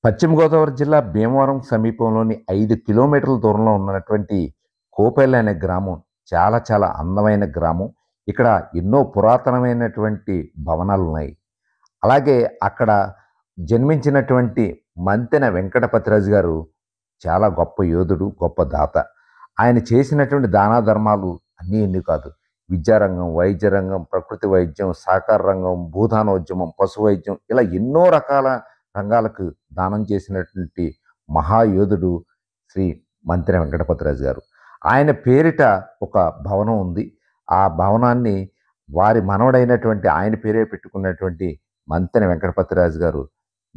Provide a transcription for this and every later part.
పశ్చిమ గోదావరి జిల్లా భీమవరం సమీపంలోని 5 కిలోమీటర్ల దూరంలో ఉన్నటువంటి కోపల్లి అనే గ్రామం చాలా చాలా అందమైన గ్రామం. ఇక్కడ ఎన్నో పురాతనమైనటువంటి భవనాలున్నాయి. అలాగే అక్కడ జన్మించినటువంటి మంతెన వెంకటపతిరాజు గారు చాలా గొప్ప యోధుడు, గొప్ప దాత. ఆయన చేసినటువంటి దానా ధర్మాలు అన్నీ ఎన్ని కాదు. విద్యారంగం, వైద్య రంగం, ప్రకృతి వైద్యం, సహకార రంగం, భూదానోద్యమం, పశు వైద్యం ఇలా ఎన్నో రకాల రంగాలకు దానం చేసినటువంటి మహాయోధుడు శ్రీ మంతెన వెంకటపతిరాజు గారు. ఆయన పేరిట ఒక భవనం ఉంది. ఆ భవనాన్ని వారి మనవడైనటువంటి ఆయన పేరే పెట్టుకున్నటువంటి మంతెన వెంకటపతిరాజు గారు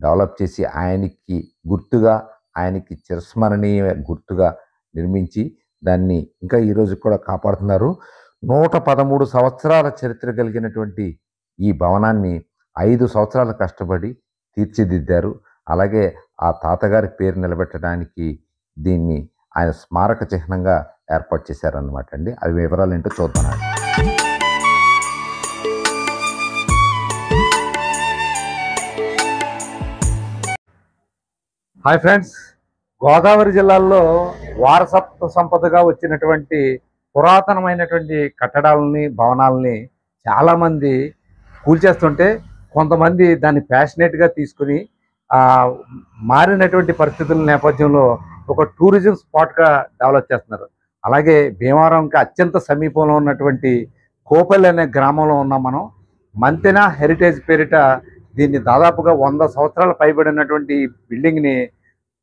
డెవలప్ చేసి ఆయనకి గుర్తుగా, ఆయనకి చిరస్మరణీయ గుర్తుగా నిర్మించి దాన్ని ఇంకా ఈరోజు కూడా కాపాడుతున్నారు. 113 సంవత్సరాల చరిత్ర కలిగినటువంటి ఈ భవనాన్ని 5 సంవత్సరాలు కష్టపడి తీర్చిదిద్దారు. అలాగే ఆ తాతగారి పేరు నిలబెట్టడానికి దీన్ని ఆయన స్మారక చిహ్నంగా ఏర్పాటు చేశారన్నమాట అండి. అవి వివరాలు ఏంటో చూద్దామండి. హాయ్ ఫ్రెండ్స్, గోదావరి జిల్లాలో వారసత్వ సంపదగా వచ్చినటువంటి పురాతనమైనటువంటి కట్టడాలని, భవనాలని చాలామంది కూల్చేస్తుంటే కొంతమంది దాన్ని ప్యాషనేట్గా తీసుకుని మారినటువంటి పరిస్థితుల నేపథ్యంలో ఒక టూరిజం స్పాట్గా డెవలప్ చేస్తున్నారు. అలాగే భీమవరంకి అత్యంత సమీపంలో ఉన్నటువంటి కోపల్లి అనే గ్రామంలో ఉన్నాం మనం. మంతెన హెరిటేజ్ పేరిట దీన్ని దాదాపుగా 100 సంవత్సరాల పైబడినటువంటి బిల్డింగ్ని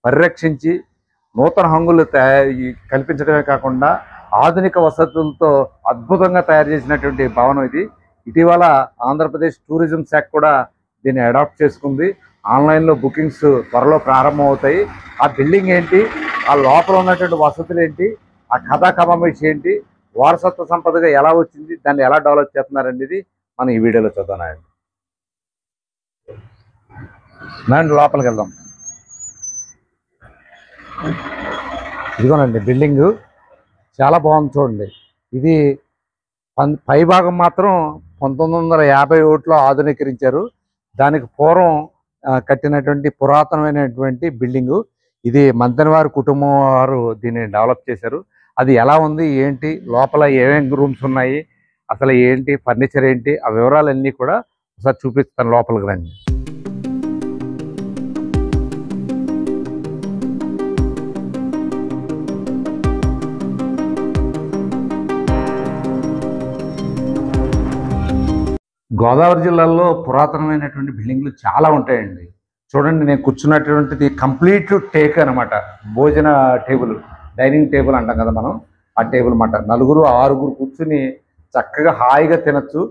పరిరక్షించి నూతన హంగులు కల్పించడమే కాకుండా ఆధునిక వసతులతో అద్భుతంగా తయారు చేసినటువంటి భవనం ఇది. ఇటీవల ఆంధ్రప్రదేశ్ టూరిజం శాఖ కూడా దీన్ని అడాప్ట్ చేసుకుంది. ఆన్లైన్లో బుకింగ్స్ త్వరలో ప్రారంభం అవుతాయి. ఆ బిల్డింగ్ ఏంటి, ఆ లోపల ఉన్నటువంటి వసతులు ఏంటి, ఆ కథా కమామిషి ఏంటి, వారసత్వ సంపదగా ఎలా వచ్చింది, దాన్ని ఎలా డెవలప్ చేస్తున్నారనేది మనం ఈ వీడియోలో చూద్దామండి. లోపలికి వెళ్దాం. ఇదిగోనండి బిల్డింగు, చాలా బాగుంది చూడండి. ఇది పైభాగం మాత్రం 1951లో ఆధునీకరించారు. దానికి పూర్వం కట్టినటువంటి పురాతనమైనటువంటి బిల్డింగు ఇది. మంతెన వారి కుటుంబం వారు దీన్ని డెవలప్ చేశారు. అది ఎలా ఉంది, ఏంటి, లోపల ఏమేమి రూమ్స్ ఉన్నాయి, అసలు ఏంటి, ఫర్నిచర్ ఏంటి, ఆ వివరాలన్నీ కూడా ఒకసారి చూపిస్తాను. లోపలికి రండి. గోదావరి జిల్లాలో పురాతనమైనటువంటి బిల్డింగ్లు చాలా ఉంటాయండి. చూడండి, నేను కూర్చున్నటువంటిది కంప్లీట్ టేక్ అనమాట. భోజన టేబుల్, డైనింగ్ టేబుల్ అంటాం కదా మనం, ఆ టేబుల్ అన్నమాట. 4, 6 కూర్చుని చక్కగా హాయిగా తినచ్చు.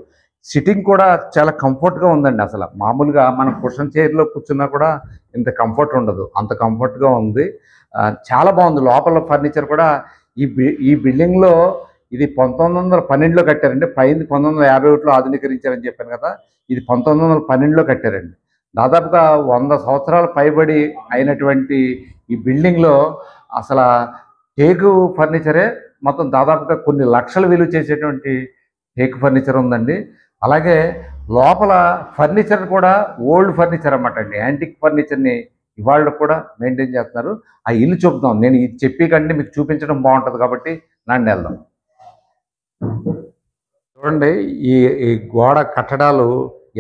సిట్టింగ్ కూడా చాలా కంఫర్ట్గా ఉందండి. అసలు మామూలుగా మనం కుషన్ చైర్లో కూర్చున్నా కూడా ఇంత కంఫర్ట్ ఉండదు, అంత కంఫర్ట్గా ఉంది. చాలా బాగుంది. లోపల ఫర్నిచర్ కూడా ఈ బిల్డింగ్లో ఇది 1912లో కట్టారండి. పైంది 1951లో ఆధునీకరించారని చెప్పాను కదా, ఇది 1912లో కట్టారండి. దాదాపుగా 100 సంవత్సరాల పైబడి అయినటువంటి ఈ బిల్డింగ్లో అసలు టేకు ఫర్నిచరే మొత్తం దాదాపుగా కొన్ని లక్షలు విలువ చేసేటువంటి టేకు ఫర్నిచర్ ఉందండి. అలాగే లోపల ఫర్నిచర్ కూడా ఓల్డ్ ఫర్నిచర్ అన్నమాట అండి. యాంటిక్ ఫర్నిచర్ని ఇవాళ కూడా మెయింటైన్ చేస్తున్నారు. ఆ ఇల్లు చూపుతాం. నేను ఇది చెప్పి కంటే మీకు చూపించడం బాగుంటుంది కాబట్టి నన్ను వెళ్దాం. చూడండి, ఈ గోడ కట్టడాలు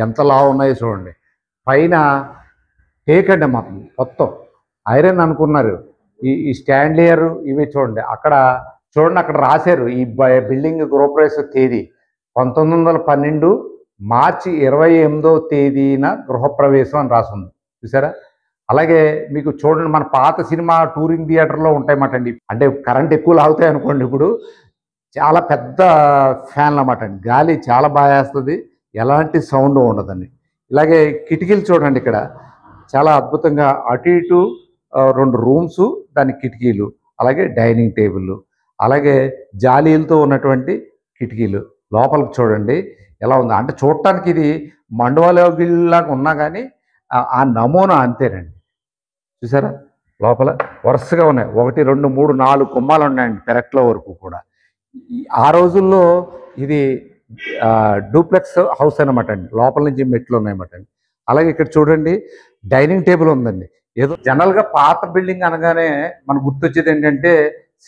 ఎంత లావు ఉన్నాయో చూడండి. పైన టేక్ అండి, మొత్తం ఐరన్ అనుకున్నారు. ఈ స్టాండ్లియర్ ఇవి చూడండి. అక్కడ చూడండి, అక్కడ రాశారు ఈ బిల్డింగ్ గృహప్రవేశ తేదీ 1912 మార్చి 28వ తేదీన గృహప్రవేశం అని రాసింది, చూసారా. అలాగే మీకు చూడండి, మన పాత సినిమా టూరింగ్ థియేటర్లో ఉంటాయన్నమాట అండి. అంటే కరెంట్ ఎక్కువ లాగుతాయి అనుకోండి. ఇప్పుడు చాలా పెద్ద ఫ్యాన్లు అన్నమాట అండి. గాలి చాలా బాగా వేస్తుంది, ఎలాంటి సౌండ్ ఉండదండి. ఇలాగే కిటికీలు చూడండి, ఇక్కడ చాలా అద్భుతంగా అటు ఇటు 2 రూమ్స్, దాని కిటికీలు, అలాగే డైనింగ్ టేబుల్, అలాగే జాలీలతో ఉన్నటువంటి కిటికీలు. లోపలికి చూడండి ఎలా ఉందో. అంటే చూడటానికి ఇది మండవలోగిలాగా ఉన్నా కానీ ఆ నమూనా అంతేనండి. చూసారా, లోపల వరుసగా ఉన్నాయి. 1, 2, 3, 4 గుమ్మాలు ఉన్నాయండి పెరట్లో వరకు కూడా. ఆ రోజుల్లో ఇది డూప్లెక్స్ హౌస్ అనమాట అండి. లోపల నుంచి మెట్లు ఉన్నాయన్నమాట అండి. అలాగే ఇక్కడ చూడండి, డైనింగ్ టేబుల్ ఉందండి. ఏదో జనరల్గా పాత బిల్డింగ్ అనగానే మనకు గుర్తొచ్చేది ఏంటంటే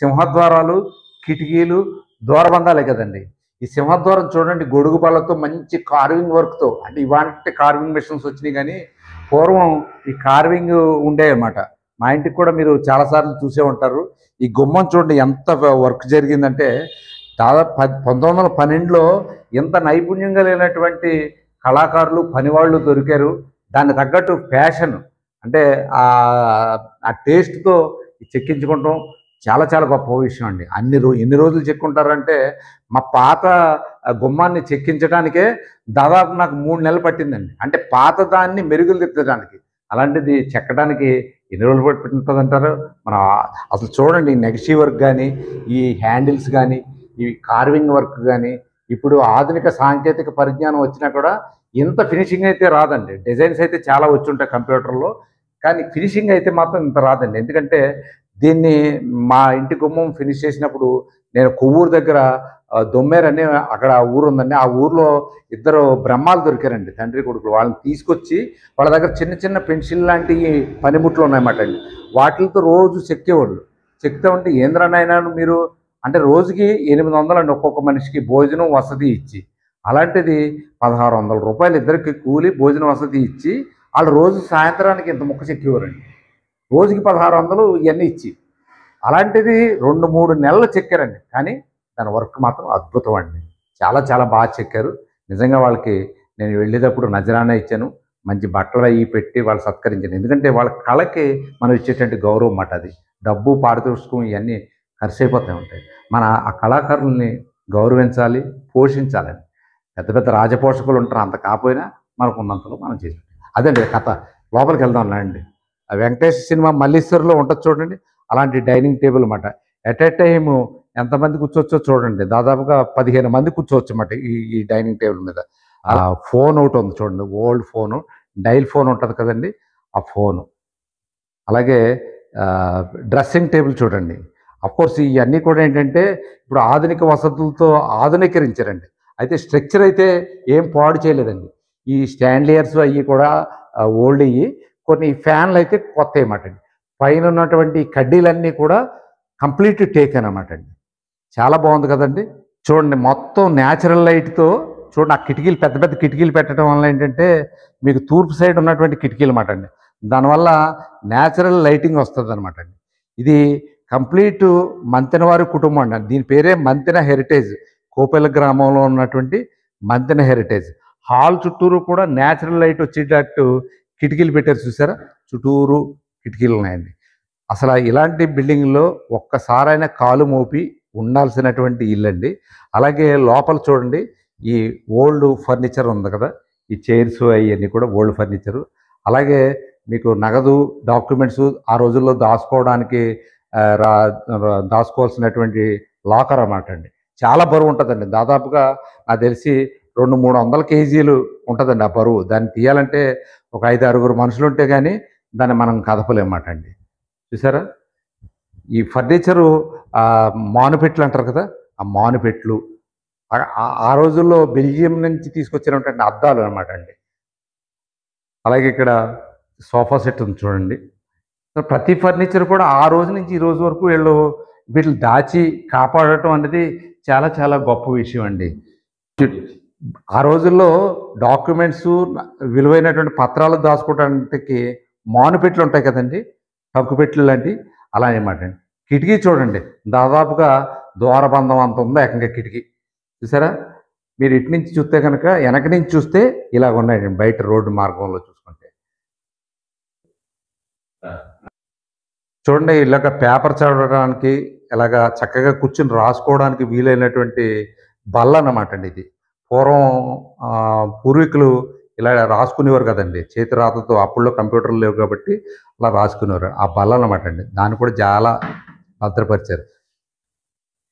సింహద్వారాలు, కిటికీలు, ద్వారబంధాలే కదండి. ఈ సింహద్వారం చూడండి గొడుగు పళ్ళతో మంచి కార్వింగ్ వర్క్తో, అంటే ఇవాంటి కార్వింగ్ మిషన్స్ వచ్చినాయి కానీ పూర్వం ఈ కార్వింగ్ ఉండేవన్నమాట. మా ఇంటికి కూడా మీరు చాలాసార్లు చూసే ఉంటారు. ఈ గుమ్మం చూడండి ఎంత వర్క్ జరిగిందంటే దాదాపు 1912లో ఇంత నైపుణ్యంగా లేనటువంటి కళాకారులు పనివాళ్ళు దొరికారు. దాన్ని తగ్గట్టు ఫ్యాషన్ అంటే ఆ టేస్ట్తో చెక్కించుకుంటాం చాలా చాలా గొప్ప విషయం అండి. ఎన్ని రోజులు చెక్కుంటారంటే మా పాత గుమ్మాన్ని చెక్కించడానికే దాదాపు నాకు 3 నెలలు పట్టిందండి. అంటే పాత దాన్ని మెరుగులు దిద్దడానికి. అలాంటిది చెక్కడానికి ఎన్ని రోజులు పట్టింటుంది అంటారు. మన అసలు చూడండి నెగటివ్ వర్క్ కానీ, ఈ హ్యాండిల్స్ కానీ, ఈ కార్వింగ్ వర్క్ కానీ, ఇప్పుడు ఆధునిక సాంకేతిక పరిజ్ఞానం వచ్చినా కూడా ఇంత ఫినిషింగ్ అయితే రాదండి. డిజైన్స్ అయితే చాలా వచ్చి ఉంటాయి కంప్యూటర్లో, కానీ ఫినిషింగ్ అయితే మాత్రం ఇంత రాదండి. ఎందుకంటే దీన్ని మా ఇంటి గుమ్మం ఫినిష్ చేసినప్పుడు నేను కొవ్వూరు దగ్గర దొమ్మేరు అని అక్కడ ఊరు ఉందండి. ఆ ఊర్లో ఇద్దరు బ్రహ్మాలు దొరికారండి, తండ్రి కొడుకులు. వాళ్ళని తీసుకొచ్చి వాళ్ళ దగ్గర చిన్న చిన్న పెన్సిల్ లాంటి పనిముట్లు ఉన్నాయన్నమాట అండి. వాటితో రోజు చెక్కేవాళ్ళు. చెక్తే ఉంటే ఏంద్రనైనా మీరు అంటే రోజుకి 800 అండి ఒక్కొక్క మనిషికి భోజనం వసతి ఇచ్చి. అలాంటిది 1600 రూపాయలు ఇద్దరికి కూలి భోజన వసతి ఇచ్చి వాళ్ళు రోజు సాయంత్రానికి ఇంత ముక్క చెక్కేవారండి. రోజుకి 1600 ఇవన్నీ ఇచ్చి. అలాంటిది 2-3 నెలలు చెక్కారండి. కానీ దాని వర్క్ మాత్రం అద్భుతం అండి. చాలా చాలా బాగా చెక్కారు. నిజంగా వాళ్ళకి నేను వెళ్ళేటప్పుడు నజరానా ఇచ్చాను. మంచి బట్టలు అవి పెట్టి వాళ్ళు సత్కరించాను. ఎందుకంటే వాళ్ళ కళకి మనం ఇచ్చేటువంటి గౌరవం మాట అది. డబ్బు పారితోషికం ఇవన్నీ ఖర్చు అయిపోతూ ఉంటాయి. మన ఆ కళాకారుల్ని గౌరవించాలి, పోషించాలని. పెద్ద పెద్ద రాజపోషకులు ఉంటారు, అంత కాకపోయినా మనకు ఉన్నంతలో మనం చేసి అదండి కథ. లోపలికి వెళ్దాం అండి. ఆ వెంకటేష్ సినిమా మల్లీశ్వర్లో ఉంటుంది చూడండి, అలాంటి డైనింగ్ టేబుల్ అన్నమాట. ఎట్ ఏ టైము ఎంతమంది కూర్చోవచ్చో చూడండి, దాదాపుగా 15 మంది కూర్చోవచ్చు అన్నమాట ఈ డైనింగ్ టేబుల్ మీద. ఆ ఫోన్ ఒకటి ఉంది చూడండి, ఓల్డ్ ఫోను, డైల్ ఫోన్ ఉంటుంది కదండి, ఆ ఫోను. అలాగే డ్రెస్సింగ్ టేబుల్ చూడండి. అఫ్కోర్స్ ఇవన్నీ కూడా ఏంటంటే ఇప్పుడు ఆధునిక వసతులతో ఆధునీకరించారండి. అయితే స్ట్రక్చర్ అయితే ఏం పాడు చేయలేదండి. ఈ స్టాండ్లియర్స్ అవి కూడా ఓల్డ్ అయ్యి, కొన్ని ఫ్యాన్లు అయితే కొత్త అన్నమాట అండి. పైన ఉన్నటువంటి కడ్డీలన్నీ కూడా కంప్లీట్ టేక్ అనమాట అండి. చాలా బాగుంది కదండి. చూడండి మొత్తం న్యాచురల్ లైట్తో చూడండి. ఆ కిటికీలు పెద్ద పెద్ద కిటికీలు పెట్టడం వల్ల ఏంటంటే మీకు తూర్పు సైడ్ ఉన్నటువంటి కిటికీలు అన్నమాట అండి. దానివల్ల న్యాచురల్ లైటింగ్ వస్తుంది అనమాట అండి. ఇది కంప్లీట్ మంతెనవారి కుటుంబం అండి. దీని పేరే మంతెన హెరిటేజ్. కోపెల గ్రామంలో ఉన్నటువంటి మంతెన హెరిటేజ్. హాల్ చుట్టూరు కూడా న్యాచురల్ లైట్ వచ్చేటట్టు కిటికీలు పెట్టారు చూసారా, చుట్టూరు కిటికీలు ఉన్నాయండి. అసలు ఇలాంటి బిల్డింగ్లో ఒక్కసారైనా కాలు మోపి ఉండాల్సినటువంటి ఇల్లు అండి. అలాగే లోపల చూడండి, ఈ ఓల్డ్ ఫర్నిచర్ ఉంది కదా, ఈ చైర్స్ అవన్నీ కూడా ఓల్డ్ ఫర్నిచరు. అలాగే మీకు నగదు డాక్యుమెంట్స్ ఆ రోజుల్లో దాచుకోవడానికి దాచుకోవాల్సినటువంటి లాకర్ అన్నమాట అండి. చాలా బరువు ఉంటుందండి. దాదాపుగా నాకు తెలిసి 200-300 కేజీలు ఉంటుందండి ఆ బరువు. దాన్ని తీయాలంటే ఒక 5-6 మనుషులు ఉంటే కానీ దాన్ని మనం కదపలేమాట అండి. చూసారా ఈ ఫర్నిచరు మానుపెట్లు అంటారు కదా, ఆ మానుపెట్లు ఆ రోజుల్లో బెల్జియం నుంచి తీసుకొచ్చినటువంటి అద్దాలు అనమాట అండి. అలాగే ఇక్కడ సోఫా సెట్ ఉంది చూడండి. ప్రతి ఫర్నిచర్ కూడా ఆ రోజు నుంచి ఈ రోజు వరకు వీళ్ళు వీటిని దాచి కాపాడటం అనేది చాలా చాలా గొప్ప విషయం అండి. ఆ రోజుల్లో డాక్యుమెంట్స్, విలువైనటువంటి పత్రాలు దాచుకోవడానికి మానుపెట్లు ఉంటాయి కదండి, టంకుపెట్లు లాంటి, అలా అనమాట అండి. కిటికీ చూడండి, దాదాపుగా ద్వారబంధం అంత ఉంది ఏకంగా కిటికీ. చూసారా, మీరు ఇటు నుంచి చూస్తే కనుక, వెనక నుంచి చూస్తే ఇలాగ ఉన్నాయండి బయట రోడ్డు మార్గంలో చూసుకుంటే. చూడండి ఇలాగ పేపర్ చదవడానికి, ఇలాగ చక్కగా కూర్చుని రాసుకోవడానికి వీలైనటువంటి బల్ల అన్నమాట అండి ఇది. పూర్వం పూర్వీకులు ఇలా రాసుకునేవారు కదండి, చేతి రాతతో. అప్పుల్లో కంప్యూటర్లు లేవు కాబట్టి అలా రాసుకునేవారు. ఆ బల్ల అన్నమాట అండి, దాన్ని కూడా చాలా భద్రపరిచారు.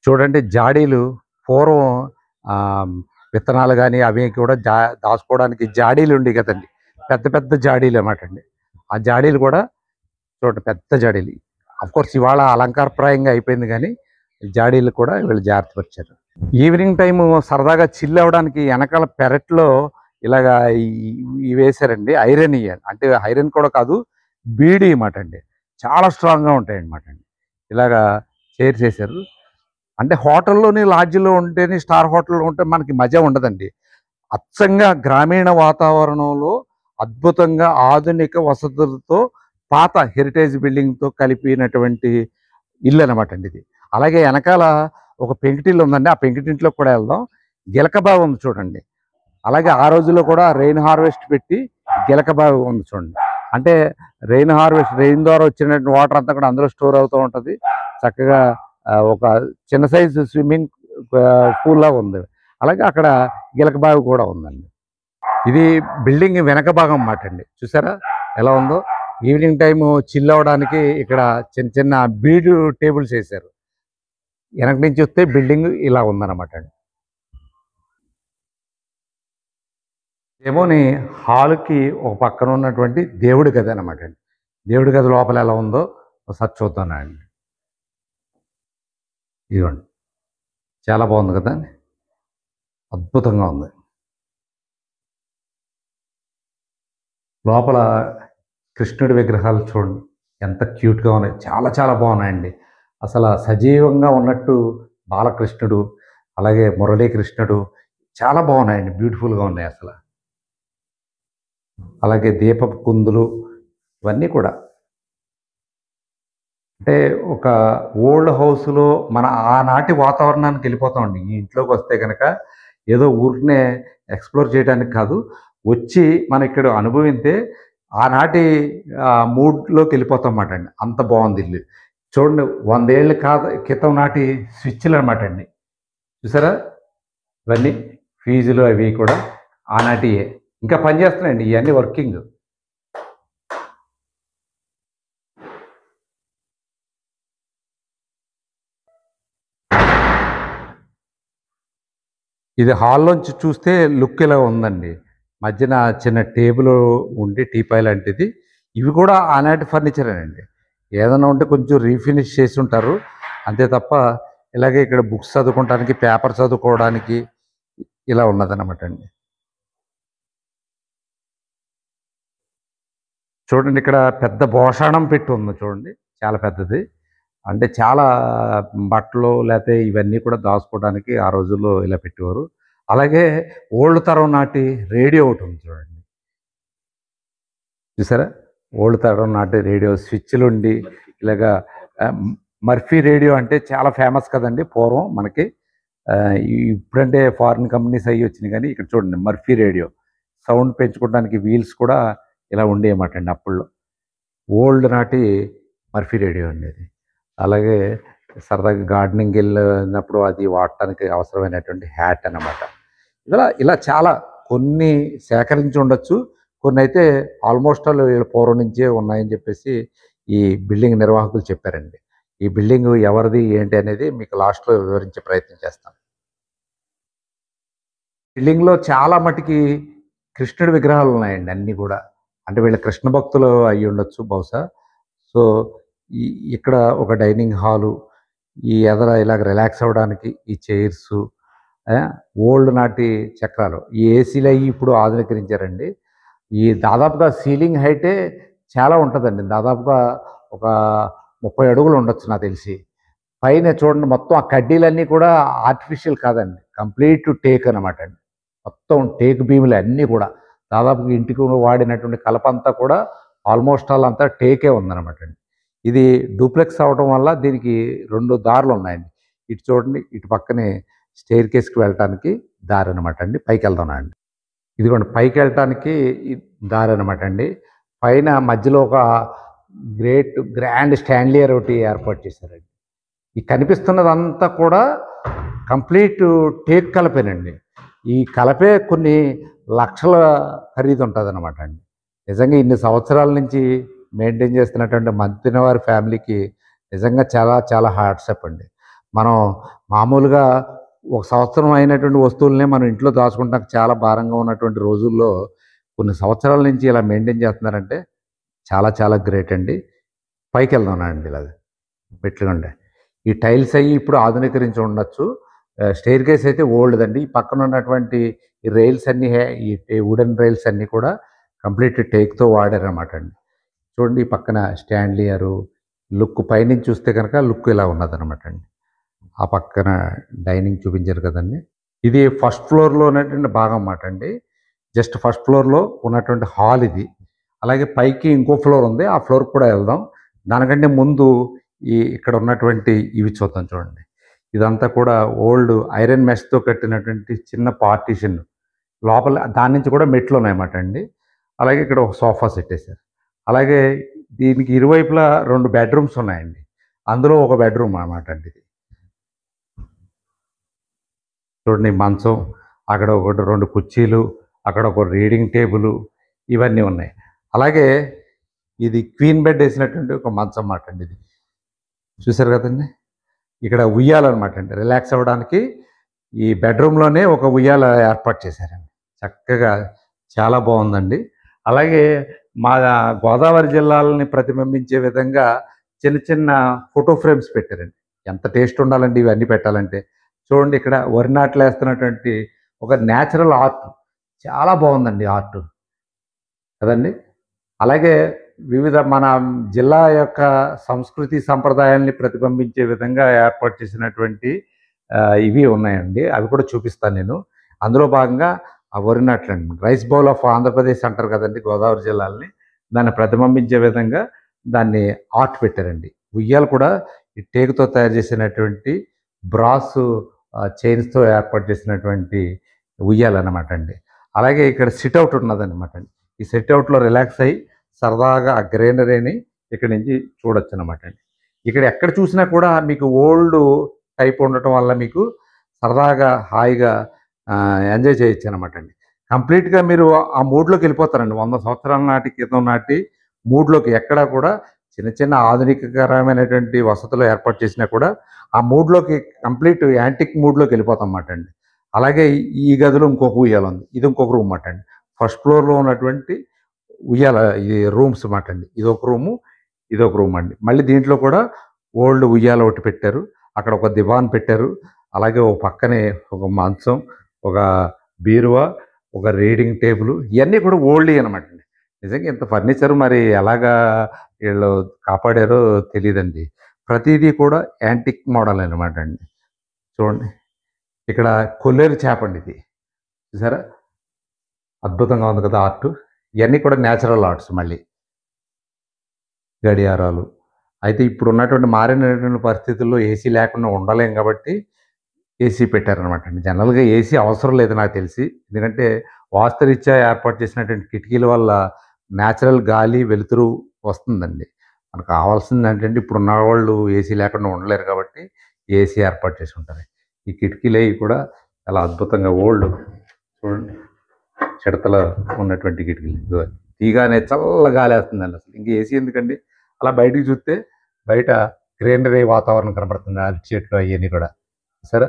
చూడండి జాడీలు, పూర్వం విత్తనాలు కానీ అవి కూడా దాచుకోవడానికి జాడీలు ఉండేవి కదండి, పెద్ద పెద్ద జాడీలు అన్నమాట అండి. ఆ జాడీలు కూడా చూడండి, పెద్ద జాడీలు. అఫ్కోర్స్ ఇవాళ అలంకారప్రాయంగా అయిపోయింది, కానీ జాడీలు కూడా వీళ్ళు జాగ్రత్త పరిచారు. ఈవినింగ్ టైము సరదాగా చిల్ అవ్వడానికి వెనకాల పెరట్లో ఇలాగా ఇవి వేశారండి, ఐరన్. అంటే ఐరన్ కూడా కాదు, బీడీ మాట అండి. చాలా స్ట్రాంగ్‌గా ఉంటాయన్నమాట అండి. ఇలాగా చైర్స్ ఏశారు. అంటే హోటల్‌లోని, లాడ్జ్‌లో ఉంటేనే, స్టార్ హోటల్‌లో ఉంటే మనకి మజా ఉండదండి. అచ్చంగా గ్రామీణ వాతావరణంలో అద్భుతంగా ఆధునిక వసతులతో పాత హెరిటేజ్ బిల్డింగ్‌తో కలిపినటువంటి ఇల్లనమాట అండి ఇది. అలాగే ఎనకాల ఒక పెంకుటిల్లు ఉందండి. ఆ పెంకుటింట్లోకి కూడా వెళ్దాం. గిలక బావి ఉంది చూడండి. అలాగే ఆ రోజుల్లో కూడా రెయిన్ హార్వెస్ట్ పెట్టి గిలక బావి ఉంది చూడండి. అంటే రెయిన్ ద్వారా వచ్చినటువంటి వాటర్ అంతా కూడా అందులో స్టోర్ అవుతూ ఉంటది. చక్కగా ఒక చిన్న సైజు స్విమ్మింగ్ పూల్‌లా ఉంది. అలాగే అక్కడ గిలక బావి కూడా ఉందండి. ఇది బిల్డింగ్ వెనక భాగం మాట అండి. చూసారా ఎలా ఉందో? ఈవినింగ్ టైము చిల్ అవ్వడానికి ఇక్కడ చిన్న చిన్న బీడు టేబుల్స్ ఏశారు. వెనక నుంచి చూస్తే బిల్డింగ్ ఇలా ఉందన్నమాట అండి. ఏమోని హాల్‌కి ఒక పక్కన ఉన్నటువంటి దేవుడి గది అన్నమాట అండి. దేవుడి గది లోపల ఎలా ఉందో ఒకసారి చూద్దామండి. ఇదిగోండి. చాలా బాగుంది కదా! అద్భుతంగా ఉంది. లోపల కృష్ణుడి విగ్రహాలు చూడండి ఎంత క్యూట్‌గా ఉన్నాయి. చాలా చాలా బాగున్నాయండి. అసల సజీవంగా ఉన్నట్టు బాలకృష్ణుడు, అలాగే మురళీకృష్ణుడు చాలా బాగున్నాయండి. బ్యూటిఫుల్‌గా ఉన్నాయి అసల. అలాగే దీపపు కుందులు ఇవన్నీ కూడా. అంటే ఒక ఓల్డ్ హౌస్‌లో మన ఆనాటి వాతావరణానికి వెళ్ళిపోతామండి. ఈ ఇంట్లోకి వస్తే గనక ఏదో ఊరికనే ఎక్స్‌ప్లోర్ చేయడానికి కాదు. వచ్చి మనం ఇక్కడ అనుభవింతే ఆనాటి మూడ్‌లోకి వెళ్ళిపోతాం అండి. అంత బాగుంది ఇల్లు. చూడండి 100 ఏళ్ల క్రితం నాటి స్విచ్‌లనమాట అండి. చూసారా? ఇవన్నీ ఫీజులు అవి కూడా ఆనాటియే. ఇంకా పనిచేస్తున్నాయండి ఇయన్నీ వర్కింగ్. ఇది హాల్‌లోంచి చూస్తే లుక్ ఇలా ఉందండి. మధ్యన చిన్న టేబులు ఉండి టీపాయ్ లాంటిది. ఇవి కూడా ఆనాటి ఫర్నిచరేనండి. ఏదైనా ఉంటే కొంచెం రీఫినిష్ చేసుంటారు. అంతే తప్ప ఇలాగే ఇక్కడ బుక్స్ చదువుకోవటానికి, పేపర్ చదువుకోవడానికి ఇలా ఉన్నదనమాట అండి. చూడండి ఇక్కడ పెద్ద భోషాణం పెట్టి ఉంది చూడండి. చాలా పెద్దది. అంటే చాలా బట్టలు లేతే ఇవన్నీ కూడా దాచుకోవడానికి ఆ రోజుల్లో ఇలా పెట్టేవారు. అలాగే ఓల్డ్ తరం నాటి రేడియో ఒకటుంది చూడండి. చూసారా? ఓల్డ్ తరం నాటి రేడియో స్విచ్‌లుండి ఇలాగా ఆహ్, మర్ఫీ రేడియో అంటే చాలా ఫేమస్ కదండీ పూర్వం మనకి. ఇప్పుడంటే ఫారిన్ కంపెనీస్ అయ్యి వచ్చినాయి గానీ ఇక్కడ చూడండి మర్ఫీ రేడియో. సౌండ్ పెంచుకోవడానికి వీల్స్ కూడా ఇలా ఉండేయమాటండి అప్పట్లో. ఓల్డ్ నాటి మర్ఫీ రేడియో అండి అది. అలాగే సరదాగా గార్డెనింగ్‌కెళ్ళినప్పుడు అది వాడటానికి అవసరమైనటువంటి హ్యాట్ అన్నమాట. ఇలా ఇలా చాలా కొన్ని సేకరించి ఉండొచ్చు. కొన్నైతే ఆల్మోస్ట్ ఆల్ వీళ్ళ పూర్వం నుంచే ఉన్నాయని చెప్పేసి ఈ బిల్డింగ్ నిర్వాహకులు చెప్పారండి. ఈ బిల్డింగ్ ఎవరిది ఏంటి అనేది మీకు లాస్ట్‌లో వివరించే ప్రయత్నం చేస్తాను. బిల్డింగ్‌లో చాలా మటికి కృష్ణుడి విగ్రహాలు ఉన్నాయండి అన్నీ గూడా. అంటే వీళ్ళు కృష్ణ భక్తులు అయ్యుండొచ్చు బహుశా. సో, ఈ ఇక్కడ ఒక డైనింగ్ హాలు, ఈ ఎదర ఇలాగ రిలాక్స్ అవ్వడానికి ఈ చైర్సు, ఓల్డ్ నాటి చక్రాలు. ఈ ఏసీలయ్యి ఇప్పుడు ఆధునీకరించారండి. ఈ దాదాపుగా సీలింగ్ హైటే చాలా ఉంటదండి. దాదాపుగా ఒక 30 అడుగులు ఉండొచ్చు నాకు తెలిసి. పైన చూడండి మొత్తం ఆ కడ్డీలన్నీ కూడా ఆర్టిఫిషియల్ కాదండి. కంప్లీట్ టేక్ అనమాట అండి. మొత్తం టేక్ బీములే అన్నీ కూడా. దాదాపుగా ఇంటికి వాడినటువంటి కలపంతా కూడా ఆల్మోస్ట్ ఆల్ అంతా టేకే ఉందనమాట అండి. ఇది డూప్లెక్స్ అవ్వడం వల్ల దీనికి 2 దారులున్నాయండి. ఇటు చూడండి, ఇటు పక్కనే స్టెయిర్‌కేస్‌కి వెళ్ళటానికి దారనమాట అండి. పైకెళ్దాం రండి. ఇదిగోండి పైకెళ్ళటానికి ఈ దారనమాట అండి. పైన మధ్యలో ఒక గ్రాండ్ స్టాండ్లియర్ ఒకటి ఏర్పాటు చేశారండి. ఈ కనిపిస్తున్నదంతా కూడా కంప్లీట్ టేక్ కలపేనండి. ఈ కలపే కొన్ని లక్షల ఖరీదుంటదనమాట అండి. నిజంగా ఇన్ని సంవత్సరాల నుంచి మెయింటైన్ చేస్తున్నటువంటి మంతిన వారి ఫ్యామిలీకి నిజంగా చాలా చాలా హ్యాట్సాప్ అండి. మనం మామూలుగా ఒక సంవత్సరం అయినటువంటి వస్తువులనే మనం ఇంట్లో దాచుకుంటానికి చాలా భారంగా ఉన్నటువంటి రోజుల్లో కొన్ని సంవత్సరాల నుంచి ఇలా మెయింటైన్ చేస్తున్నారంటే చాలా చాలా గ్రేట్ అండి. పైకెళ్దాం రండి ఇలాగ మెట్లుగుండా. ఈ టైల్స్ అయ్యి ఇప్పుడు ఆధునీకరించి ఉండొచ్చు. స్టెయిర్‌కేస్ అయితే ఓల్డ్‌దండి. ఈ పక్కన ఉన్నటువంటి ఈ రైల్స్ అన్నీ వుడెన్ రైల్స్ అన్నీ కూడా కంప్లీట్ టేక్‌తో వాడారనమాట అండి. చూడండి ఈ పక్కన స్టాండ్లియరు లుక్ పైనుంచి చూస్తే కనుక లుక్ ఇలా ఉన్నదనమాట అండి. ఆ పక్కన డైనింగ్ చూపించారు కదండి. ఇది ఫస్ట్ ఫ్లోర్లో ఉన్నటువంటి భాగం అన్నమాట అండి. జస్ట్ ఫస్ట్ ఫ్లోర్లో ఉన్నటువంటి హాల్ ఇది. అలాగే పైకి ఇంకో ఫ్లోర్ ఉంది, ఆ ఫ్లోర్కి కూడా వెళ్దాం. దానికంటే ముందు ఇక్కడ ఉన్నటువంటి ఇవి చూద్దాం. చూడండి, ఇదంతా కూడా ఓల్డ్ ఐరన్ మెష్తో కట్టినటువంటి చిన్న పార్టీషన్. లోపల దాని నుంచి కూడా మెట్లు ఉన్నాయన్నమాట అండి. అలాగే ఇక్కడ ఒక సోఫా సెట్ వేశారు. అలాగే దీనికి ఇరువైపులా 2 బెడ్రూమ్స్ ఉన్నాయండి. అందులో ఒక బెడ్రూమ్ అన్నమాట అండి ఇది. చూడండి మంచం, అక్కడ ఒకటి 2 కుర్చీలు, అక్కడ ఒక రీడింగ్ టేబుల్, ఇవన్నీ ఉన్నాయి. అలాగే ఇది క్వీన్ బెడ్ వేసినటువంటి ఒక మంచం అన్నమాట అండి ఇది. చూసారు కదండి, ఇక్కడ ఉయ్యాలన్నమాట అండి. రిలాక్స్ అవ్వడానికి ఈ బెడ్రూమ్లోనే ఒక ఉయ్యాల ఏర్పాటు చేశారండి. చక్కగా చాలా బాగుందండి. అలాగే మా గోదావరి జిల్లాలని ప్రతిబింబించే విధంగా చిన్న చిన్న ఫోటో ఫ్రేమ్స్ పెట్టారండి. ఎంత టేస్ట్ ఉండాలండి ఇవన్నీ పెట్టాలంటే. చూడండి, ఇక్కడ వరి నాట్లు వేస్తున్నటువంటి ఒక న్యాచురల్ ఆర్ట్, చాలా బాగుందండి ఆర్ట్ కదండి. అలాగే వివిధ మన జిల్లా యొక్క సంస్కృతి సంప్రదాయాల్ని ప్రతిబింబించే విధంగా ఏర్పాటు చేసినటువంటి ఇవి ఉన్నాయండి. అవి కూడా చూపిస్తాను నేను. అందులో భాగంగా ఆ వరి నాట్లండి, రైస్ బౌల్ ఆఫ్ ఆంధ్రప్రదేశ్ అంటారు కదండి గోదావరి జిల్లాలని. దాన్ని ప్రతిబింబించే విధంగా దాన్ని ఆర్ట్ పెట్టారండి. ఉయ్యాలు కూడా ఈ టేకుతో తయారు చేసినటువంటి బ్రాస్ చైన్స్తో ఏర్పాటు చేసినటువంటి ఉయ్యాలన్నమాట అండి. అలాగే ఇక్కడ సిట్అవుట్ ఉన్నదన్నమాట అండి. ఈ సిట్అవుట్లో రిలాక్స్ అయ్యి సరదాగా ఆ గ్రీనరీని ఇక్కడి నుంచి చూడొచ్చు అనమాట అండి. ఇక్కడ ఎక్కడ చూసినా కూడా మీకు ఓల్డ్ టైప్ ఉండటం వల్ల మీకు సరదాగా హాయిగా ఎంజాయ్ చేయొచ్చు అనమాట అండి. కంప్లీట్గా మీరు ఆ మూడ్లోకి వెళ్ళిపోతారండి. 100 సంవత్సరాల నాటి క్రితం నాటి మూడ్లోకి. ఎక్కడా కూడా చిన్న చిన్న ఆధునికకరమైనటువంటి వసతులు ఏర్పాటు చేసినా కూడా ఆ మూడ్లోకి కంప్లీట్ యాంటిక్ మూడ్లోకి వెళ్ళిపోతాం అన్నమాట అండి. అలాగే ఈ గదిలో ఇంకొక ఉయ్యాల ఉంది. ఇది ఇంకొక రూమ్ అన్నమాట అండి. ఫస్ట్ ఫ్లోర్లో ఉన్నటువంటి ఉయ్యాల ఇది రూమ్స్ అన్నమాట అండి. ఇదొక రూము, ఇదొక రూమ్ అండి. మళ్ళీ దీంట్లో కూడా ఓల్డ్ ఉయ్యాల ఒకటి పెట్టారు. అక్కడ ఒక దివాన్ పెట్టారు. అలాగే ఒక పక్కనే ఒక మంచం, ఒక బీరువా, ఒక రీడింగ్ టేబుల్, ఇవన్నీ కూడా ఓల్డ్ అనమాట అండి. నిజంగా ఇంత ఫర్నిచర్ మరి ఎలాగా వీళ్ళు కాపాడారో తెలియదండి. ప్రతిదీ కూడా యాంటిక్ మోడల్ అనమాట అండి. చూడండి, ఇక్కడ కొల్లేరు చేప అండి ఇది. చూసారా, అద్భుతంగా ఉంది కదా ఆర్ట్. ఇవన్నీ కూడా న్యాచురల్ ఆర్ట్స్. మళ్ళీ గడియారాలు అయితే ఇప్పుడు ఉన్నటువంటి మారినటువంటి పరిస్థితుల్లో ఏసీ లేకుండా ఉండలేం కాబట్టి ఏసీ పెట్టారనమాట అండి. జనరల్గా ఏసీ అవసరం లేదు నాకు తెలిసి. ఎందుకంటే వాస్తురీత్యా ఏర్పాటు చేసినటువంటి కిటికీల వల్ల న్యాచురల్ గాలి వెలుతురు వస్తుందండి. మనకు కావాల్సింది ఏంటంటే ఇప్పుడు ఉన్న వాళ్ళు ఏసీ లేకుండా ఉండలేరు కాబట్టి ఏసీ ఏర్పాటు చేసి ఉంటారు. ఈ కిటికీలు అవి కూడా చాలా అద్భుతంగా ఓల్డ్. చూడండి, చిడతలో ఉన్నటువంటి కిటికీలు. తీగానే చల్ల గాలి వేస్తుందండి. అసలు ఇంక ఏసీ ఎందుకండి. అలా బయటికి చూస్తే బయట గ్రీనరీ వాతావరణం కనపడుతుంది. ఆ చెట్లు అవన్నీ కూడా. సరే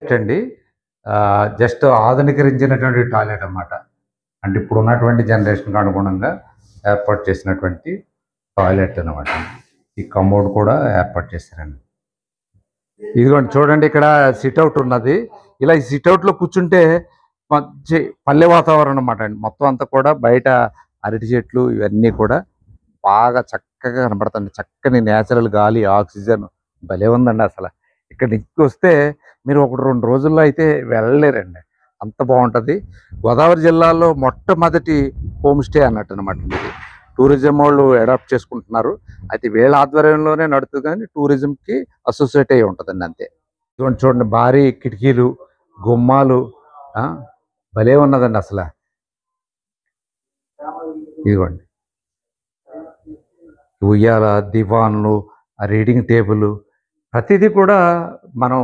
అండి, జస్ట్ ఆధునీకరించినటువంటి టాయిలెట్ అన్నమాట. అంటే ఇప్పుడు ఉన్నటువంటి జనరేషన్కి అనుగుణంగా ఏర్పాటు చేసినటువంటి టాయిలెట్ అనమాట. ఈ కమోడ్ కూడా ఏర్పాటు చేశారండి. ఇదిగోండి చూడండి, ఇక్కడ సిట్అవుట్ ఉన్నది. ఇలా ఈ సిట్అవుట్లో కూర్చుంటే మంచి పల్లె వాతావరణం అన్నమాట అండి. మొత్తం అంతా కూడా బయట అరటి చెట్లు ఇవన్నీ కూడా బాగా చక్కగా కనపడుతుంది. చక్కని నేచురల్ గాలి, ఆక్సిజన్ భలే ఉందండి. అసలు ఇక్కడ నుంచి వస్తే మీరు 1-2 రోజుల్లో అయితే వెళ్ళలేరండి, అంత బాగుంటుంది. గోదావరి జిల్లాలో మొట్టమొదటి హోమ్ స్టే అన్నట్టు అనమాట. టూరిజం వాళ్ళు అడాప్ట్ చేసుకుంటున్నారు. అయితే వీళ్ళ ఆధ్వర్యంలోనే నడుతుంది, కానీ టూరిజంకి అసోసియేట్ అయ్యి ఉంటుందండి అంతే. ఇటువంటి చూడండి, భారీ కిటికీలు, గుమ్మాలు, భలే ఉన్నదండి అసలు. ఇదిగోండి ఉయ్యాల, దివాన్లు, ఆ రీడింగ్ టేబుల్, ప్రతిదీ కూడా మనం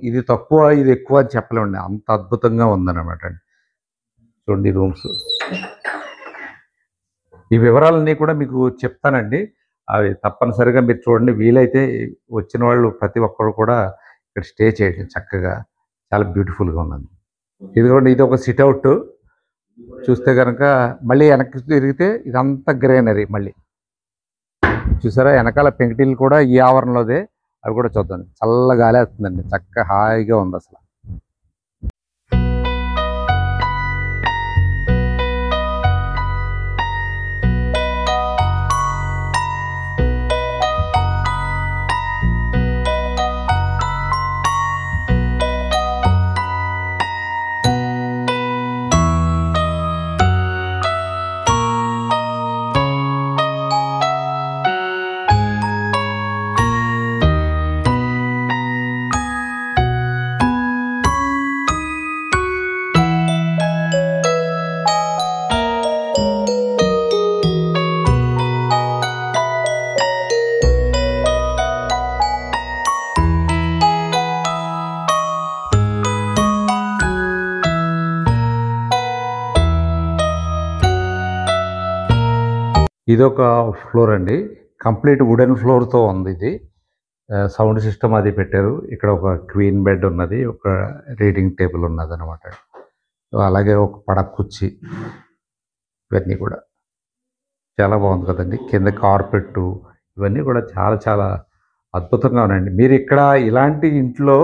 ఇది తక్కువ ఇది ఎక్కువ అని చెప్పలేమండి. అంత అద్భుతంగా ఉందన్నమాట అండి. చూడండి రూమ్స్. ఈ వివరాలన్నీ కూడా మీకు చెప్తానండి. అవి తప్పనిసరిగా మీరు చూడండి. వీలైతే వచ్చిన వాళ్ళు ప్రతి ఒక్కరు కూడా ఇక్కడ స్టే చేయండి. చక్కగా చాలా బ్యూటిఫుల్గా ఉన్నది. ఇదిగోండి, ఇది ఒక సిట్అవుట్. చూస్తే కనుక మళ్ళీ వెనక్కి తిరిగితే ఇదంతా గ్రీనరీ. మళ్ళీ చూసారా, వెనకాల పెంకుటిల్లు కూడా ఈ ఆవరణలోదే. అవి కూడా చూద్దాం. చల్ల గాలి వస్తుందండి, చక్కగా హాయిగా ఉంది అసలు. ఇదొక ఫ్లోర్ అండి. కంప్లీట్ వుడెన్ ఫ్లోర్‌తో ఉంది ఇది. సౌండ్ సిస్టమ్ అది పెట్టారు. ఇక్కడ ఒక క్వీన్ బెడ్ ఉన్నది. ఒక రీడింగ్ టేబుల్ ఉన్నదనమాట. అలాగే ఒక పడక కుర్చీ. ఇవన్నీ కూడా చాలా బాగుంది కదండీ. కింద కార్పెట్టు ఇవన్నీ కూడా చాలా చాలా అద్భుతంగా ఉన్నాయండి. మీరు ఇక్కడ ఇలాంటి ఇంట్లో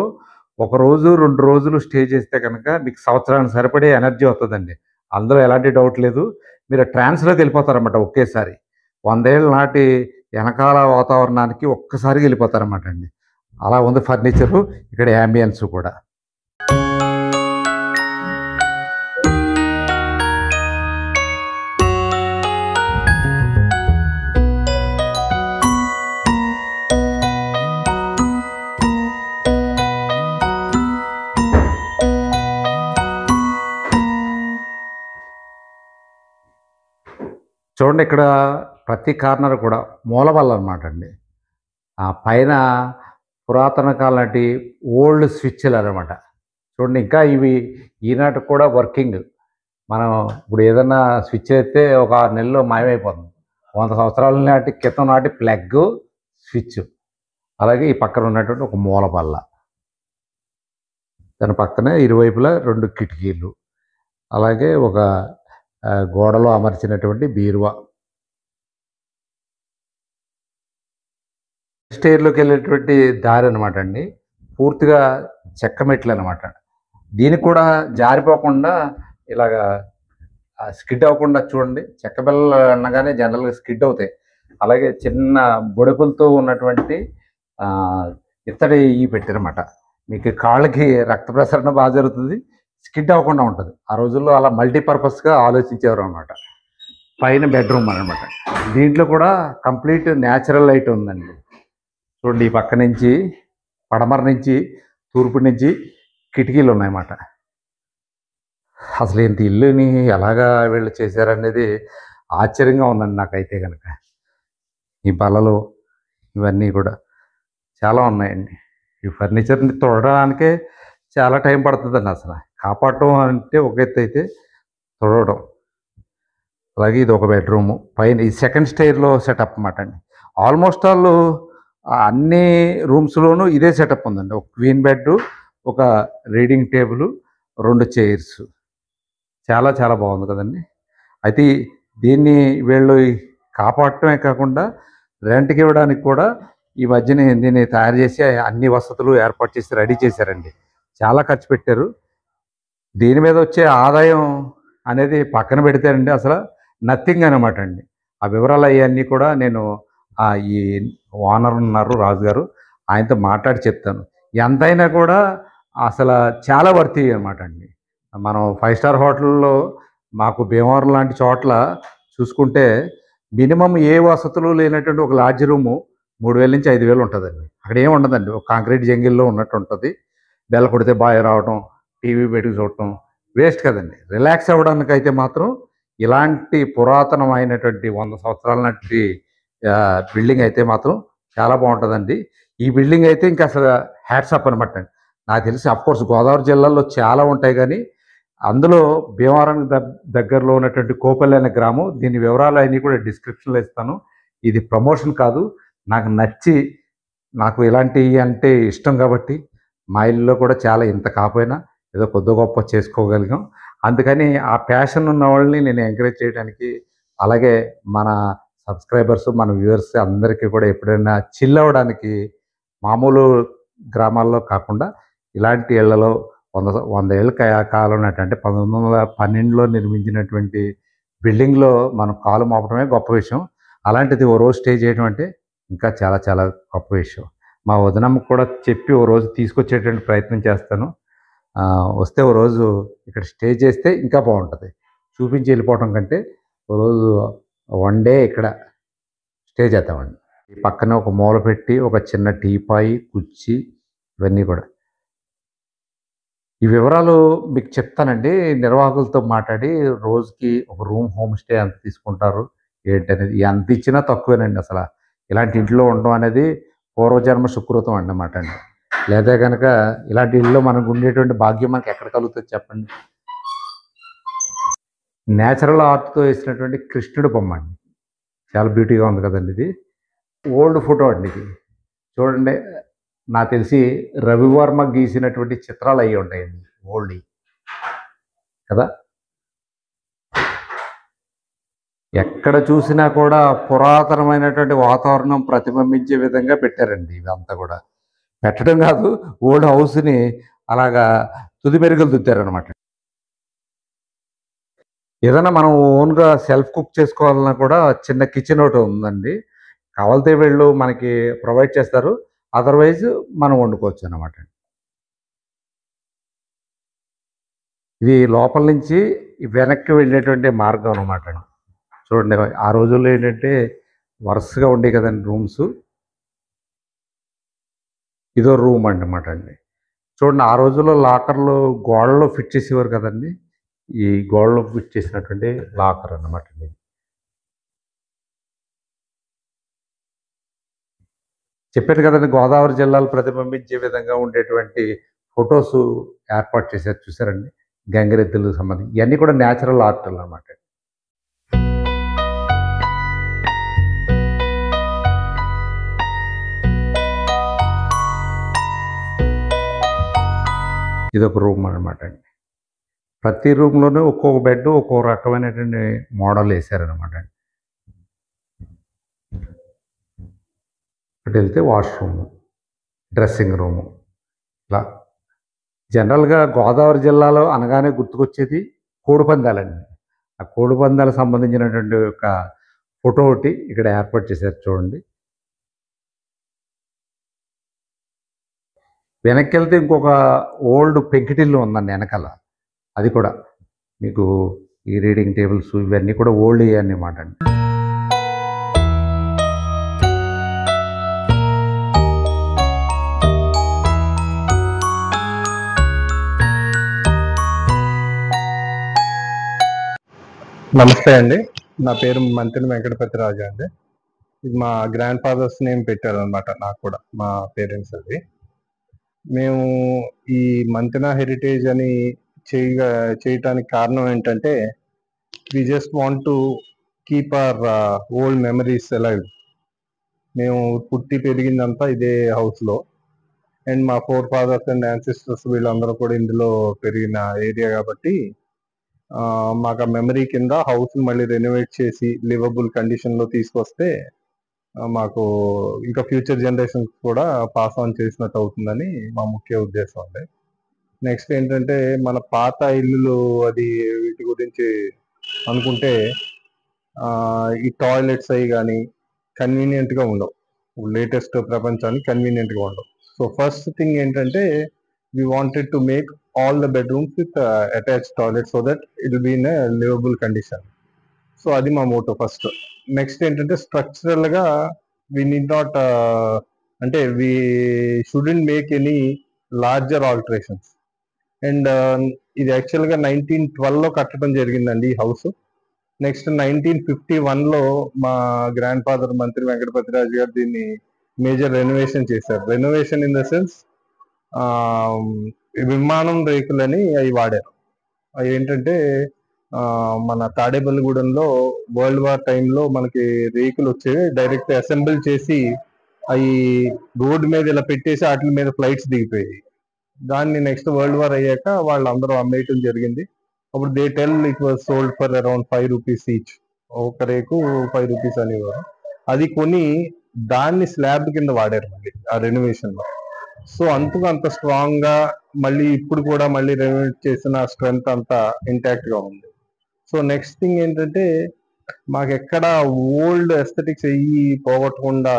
ఒక రోజు, 2 రోజులు స్టే చేస్తే కనుక మీకు సంవత్సరానికి సరిపడే ఎనర్జీ వస్తదండి. అందులో ఎలాంటి డౌట్ లేదు. మీరు ట్రాన్స్‌లోకి వెళ్ళిపోతారన్నమాట ఒకేసారి. 100 ఏళ్ల నాటి వెనకాల వాతావరణానికి ఒక్కసారిగా వెళ్ళిపోతారన్నమాట అండి. అలా ఉంది ఫర్నిచరు. ఇక్కడ యాంబియన్స్ కూడా. చూడండి ఇక్కడ ప్రతి కార్నర్ కూడా మూలబల్ల అనమాట అండి. ఆ పైన పురాతన కాలం నాటి ఓల్డ్ స్విచ్‌లు అనమాట. చూడండి ఇంకా ఇవి ఈనాటికి కూడా వర్కింగ్. మనం ఇప్పుడు ఏదన్నా స్విచ్ ఎత్తే ఒక 6 నెలల్లో మాయమైపోతుంది. 100 సంవత్సరాల నాటి క్రితం నాటి ప్లగ్గు, స్విచ్. అలాగే ఈ పక్కన ఉన్నటువంటి ఒక మూలబల్ల. దాని పక్కనే ఇరువైపులా 2 కిటికీలు. అలాగే ఒక గోడలో అమర్చినటువంటి బీరువా. స్టెయిర్‌లోకి వెళ్ళేటువంటి దారి అనమాట అండి. పూర్తిగా చెక్క మెట్లు అనమాట. దీనికి కూడా జారిపోకుండా ఇలాగా స్కిడ్ అవ్వకుండా చూడండి. చెక్క బిళ్ళలు అనగానే జనరల్‌గా స్కిడ్ అవుతాయి. అలాగే చిన్న బొడుపులతో ఉన్నటువంటి ఇత్తడి ఇవి పెట్టారన్నమాట. మీకు కాళ్ళకి రక్త ప్రసరణ బాగా జరుగుతుంది. స్కిడ్ అవ్వకుండా ఉంటుంది. ఆ రోజుల్లో అలా మల్టీపర్పస్‌గా ఆలోచించేవారు అనమాట. పైన బెడ్రూమ్ అనమాట. దీంట్లో కూడా కంప్లీట్ న్యాచురల్ లైట్ ఉందండి. చూడండి ఈ పక్క నుంచి, పడమర నుంచి, తూర్పు నుంచి కిటికీలు ఉన్నాయన్నమాట. అసలు ఇంత ఇల్లుని ఎలాగా వీళ్ళు చేశారనేది ఆశ్చర్యంగా ఉందండి నాకైతే కనుక. ఈ బల్లలు ఇవన్నీ కూడా చాలా ఉన్నాయండి. ఈ ఫర్నిచర్‌ని తొడడానికే చాలా టైం పడుతుందండి అసలు. కాపాడటం అంటే ఒక ఎత్తు అయితే తొడవడం. అలాగే ఇది ఒక బెడ్రూము. పైన ఈ సెకండ్ స్టెయిర్‌లో సెటప్ అన్నమాట అండి. ఆల్మోస్ట్ ఆల్ అన్ని రూమ్స్‌లోనూ ఇదే సెటప్ ఉందండి. ఒక క్వీన్ బెడ్డు, ఒక రీడింగ్ టేబులు, 2 చైర్స్. చాలా చాలా బాగుంది కదండీ. అయితే దీన్ని వీళ్ళు కాపాడటమే కాకుండా రెంట్‌కి ఇవ్వడానికి కూడా ఈ మధ్యన దీన్ని తయారు చేసి అన్ని వసతులు ఏర్పాటు చేసి రెడీ చేశారండి. చాలా ఖర్చు పెట్టారు. దీని మీద వచ్చే ఆదాయం అనేది పక్కన పెడితేనండి అసలు నథింగ్ అనమాట అండి. ఆ వివరాలు అయన్నీ కూడా నేను ఈ ఓనర్ ఉన్నారు రాజుగారు, ఆయనతో మాట్లాడి చెప్తాను. ఎంతైనా కూడా అసలు చాలా వర్తీ అనమాట అండి. మనం 5 స్టార్ హోటల్లో మాకు భీమవరం లాంటి చోట్ల చూసుకుంటే మినిమమ్ ఏ వసతులు లేనటువంటి ఒక లాడ్జ్ రూము 3000-5000 ఉంటుందండి. అక్కడ ఏమి ఉండదండి. ఒక కాంక్రీట్ జంగిల్లో ఉన్నట్టు ఉంటుంది. బెల్ల కొడితే బాయ్ రావటం, టీవీ పెట్టుకు చూడటం వేస్ట్ కదండి. రిలాక్స్ అవ్వడానికైతే మాత్రం ఇలాంటి పురాతనమైనటువంటి 100 సంవత్సరాల నాటి బిల్డింగ్ అయితే మాత్రం చాలా బాగుంటుందండి. ఈ బిల్డింగ్ అయితే ఇంకా అసలు హ్యాట్స్ ఆఫ్ అనమాట అండి. నాకు తెలిసి అఫ్కోర్స్ గోదావరి జిల్లాలో చాలా ఉంటాయి కానీ అందులో భీమవరానికి దగ్గరలో ఉన్నటువంటి కోపల్లి అనే గ్రామం. దీని వివరాలు అన్నీ కూడా డిస్క్రిప్షన్లో ఇస్తాను. ఇది ప్రమోషన్ కాదు, నాకు నచ్చి నాకు ఇలాంటివి అంటే ఇష్టం కాబట్టి మా ఇల్లులో కూడా చాలా ఇంత కాకపోయినా ఏదో కొద్ది గొప్ప చేసుకోగలిగాం. అందుకని ఆ ప్యాషన్ ఉన్న వాళ్ళని నేను ఎంకరేజ్ చేయడానికి, అలాగే మన సబ్స్క్రైబర్స్, మన వ్యూవర్స్ అందరికీ కూడా ఎప్పుడైనా చిల్ అవ్వడానికి మామూలు గ్రామాల్లో కాకుండా ఇలాంటి ఇళ్లలో 100 ఏళ్ళ కాలం నాటి అంటే 1912లో నిర్మించినటువంటి బిల్డింగ్‌లో మనం కాలు మోపడమే గొప్ప విషయం. అలాంటిది ఓ రోజు స్టే చేయడం అంటే ఇంకా చాలా చాలా గొప్ప విషయం. మా వదినమ్మకి కూడా చెప్పి ఓ రోజు తీసుకొచ్చేటువంటి ప్రయత్నం చేస్తాను. వస్తే ఓ రోజు ఇక్కడ స్టే చేస్తే ఇంకా బాగుంటుంది. చూపించి వెళ్ళిపోవటం కంటే ఓ రోజు 1 డే ఇక్కడ స్టే చేద్దామండి. ఈ పక్కనే ఒక మూల పెట్టి ఒక చిన్న టీపాయి, కుర్చీ ఇవన్నీ కూడా. ఈ వివరాలు మీకు చెప్తానండి. నిర్వాహకులతో మాట్లాడి రోజుకి ఒక రూమ్ హోమ్ స్టే ఎంత తీసుకుంటారు ఏంటనేది. ఎంత ఇచ్చినా తక్కువేనండి అసల. ఇలాంటి ఇంట్లో ఉండడం అనేది పూర్వజన్మ సుకృతం అన్నమాట అండి. లేదా కనుక ఇలాంటి ఇల్లు మనకు ఉండేటువంటి భాగ్యం మనకి ఎక్కడ కలుగుతుంది చెప్పండి. నేచురల్ ఆర్ట్‌తో వేసినటువంటి కృష్ణుడి బొమ్మ అండి. చాలా బ్యూటీగా ఉంది కదండి ఇది. ఓల్డ్ ఫోటో అండి ఇది. చూడండి, నాకు తెలిసి రవివర్మ గీసినటువంటి చిత్రాలు అయ్యి ఉంటాయండి ఓల్డ్‌యి కదా! ఎక్కడ చూసినా కూడా పురాతనమైనటువంటి వాతావరణం ప్రతిబింబించే విధంగా పెట్టారండి ఇదంతా కూడా. పెట్టడం కాదు, ఓల్డ్ హౌస్‌ని అలాగా తుది మెరుగులు దిద్దారనమాట. ఏదైనా మనం ఓన్‌గా సెల్ఫ్ కుక్ చేసుకోవాలన్నా కూడా చిన్న కిచెన్ ఒకటి ఉందండి. కావాలితే వీళ్ళు మనకి ప్రొవైడ్ చేస్తారు. అదర్‌వైజ్ మనం వండుకోవచ్చనమాట. ఇది లోపల నుంచి వెనక్కి వెళ్ళేటువంటి మార్గం అనమాట అండి. చూడండి, ఆ రోజుల్లో ఏంటంటే వరుసగా ఉండేవి కదండీ రూమ్సు. ఇదో రూమ్ అన్నమాట అండి. చూడండి, ఆ రోజుల్లో లాకర్‌లు గోడల్లో ఫిట్ చేసేవారు కదండీ! ఈ గోడలో ఫిట్ చేసినటువంటి లాకర్ అన్నమాట అండి. చెప్పాను కదండీ! గోదావరి జిల్లాలు ప్రతిబింబించే విధంగా ఉండేటువంటి ఫోటోసు ఏర్పాటు చేశారు చూసారండి? గంగిరెద్దులకు సంబంధించి ఇయన్నీ కూడా నేచురల్ ఆర్టులనమాట. ఇదొక రూమ్ అనమాట అండి. ప్రతి రూమ్‌లోనూ ఒక్కొక్క బెడ్ ఒక్కో రకమైనటువంటి మోడల్ ఏసారనమాట అండి. అటెళ్తే వాష్‌రూము, డ్రెస్సింగ్ రూము ఇలా. జనరల్‌గా గోదావరి జిల్లాలో అనగానే గుర్తుకొచ్చేది కోడిపందాలండి. ఆ కోడిపందాలకు సంబంధించినటువంటి ఒక ఫోటో ఒకటి ఇక్కడ ఏర్పాటు చేశారు చూడండి. వెనక్కెళ్తే ఇంకొక ఓల్డ్ పెంకుటిల్లు ఉందండి ఎనకాల. అది కూడా మీకు ఈ రీడింగ్ టేబుల్స్ ఇవన్నీ కూడా ఓల్డ్‌యే అన్నమాట అండి. నమస్తే అండి. నా పేరు మంతెన వెంకటపతి రాజు అండి. ఇది మా గ్రాండ్ ఫాదర్స్ నేమ్ పెట్టారనమాట. నాకు కూడా మా పేరెంట్స్ అది. మేము ఈ మంతెన హెరిటేజ్ అని చేయటానికి కారణం ఏంటంటే, we just want to keep our old memories alive. మేము పుట్టి పెరిగిందంతా ఇదే హౌస్లో. అండ్ మా ఫోర్ ఫాదర్స్ అండ్ యాన్సిస్టర్స్ వీళ్ళందరూ కూడా ఇందులో పెరిగిన ఏరియా కాబట్టి మాకు ఆ మెమరీ కింద హౌస్ మళ్ళీ రెనోవేట్ చేసి లివబుల్ కండిషన్ లో తీసుకొస్తే మాకు ఇంకా ఫ్యూచర్ జనరేషన్స్ కూడా పాస్ ఆన్ చేసినట్టు అవుతుందని మా ముఖ్య ఉద్దేశం అండి. నెక్స్ట్ ఏంటంటే, మన పాత ఇల్లులు అది వీటి గురించి అనుకుంటే ఈ టాయిలెట్స్ అవి కానీ కన్వీనియంట్ గా ఉండవు. లేటెస్ట్ ప్రపంచానికి కన్వీనియంట్ గా ఉండవు. సో ఫస్ట్ థింగ్ ఏంటంటే, we wanted to make all the bedrooms with attached toilet so that it will be in a livable condition. So అది మా మోటో ఫస్ట్. నెక్స్ట్ ఏంటంటే, స్ట్రక్చరల్ గా వి నీడ్ నాట్ అంటే we shouldn't make any larger alterations. And ఇది actual గా 1912 లో కట్టడం జరిగిందండి ఈ హౌస్. నెక్స్ట్ 1951 లో మా గ్రాండ్ ఫాదర్ మంత్రి వెంకటపతిరాజు గారు దీన్ని మేజర్ రెనోవేషన్ చేశారు. రెనోవేషన్ ఇన్ ద సెన్స్ విమానం రేకులని అవి వాడారు. అవి ఏంటంటే మన తాడేపల్లిగూడెంలో వరల్డ్ వార్ టైంలో మనకి రేకులు వచ్చేవి, డైరెక్ట్ అసెంబుల్ చేసి అవి రోడ్డు మీద ఇలా పెట్టేసి వాటి మీద ఫ్లైట్స్ దిగిపోయాయి. దాన్ని నెక్స్ట్ వరల్డ్ వార్ అయ్యాక వాళ్ళందరూ అమ్మేయటం జరిగింది. అప్పుడు they tell it was sold for around 5 rupees each. ఒక రేకు 5 రూపీస్ అనేవారు. అది కొని దాన్ని స్లాబ్ కింద వాడారు మళ్ళీ ఆ రెనోవేషన్ లో. సో అంతకు అంత స్ట్రాంగ్ గా మళ్ళీ ఇప్పుడు కూడా మళ్ళీ రెనోవేట్ చేసిన స్ట్రెంగ్త్ అంతా ఇంటాక్ట్ గా ఉంది. సో నెక్స్ట్ థింగ్ ఏంటంటే, మాకు ఎక్కడ ఓల్డ్ ఎస్థెటిక్స్ అయ్యి పోగొట్టకుండా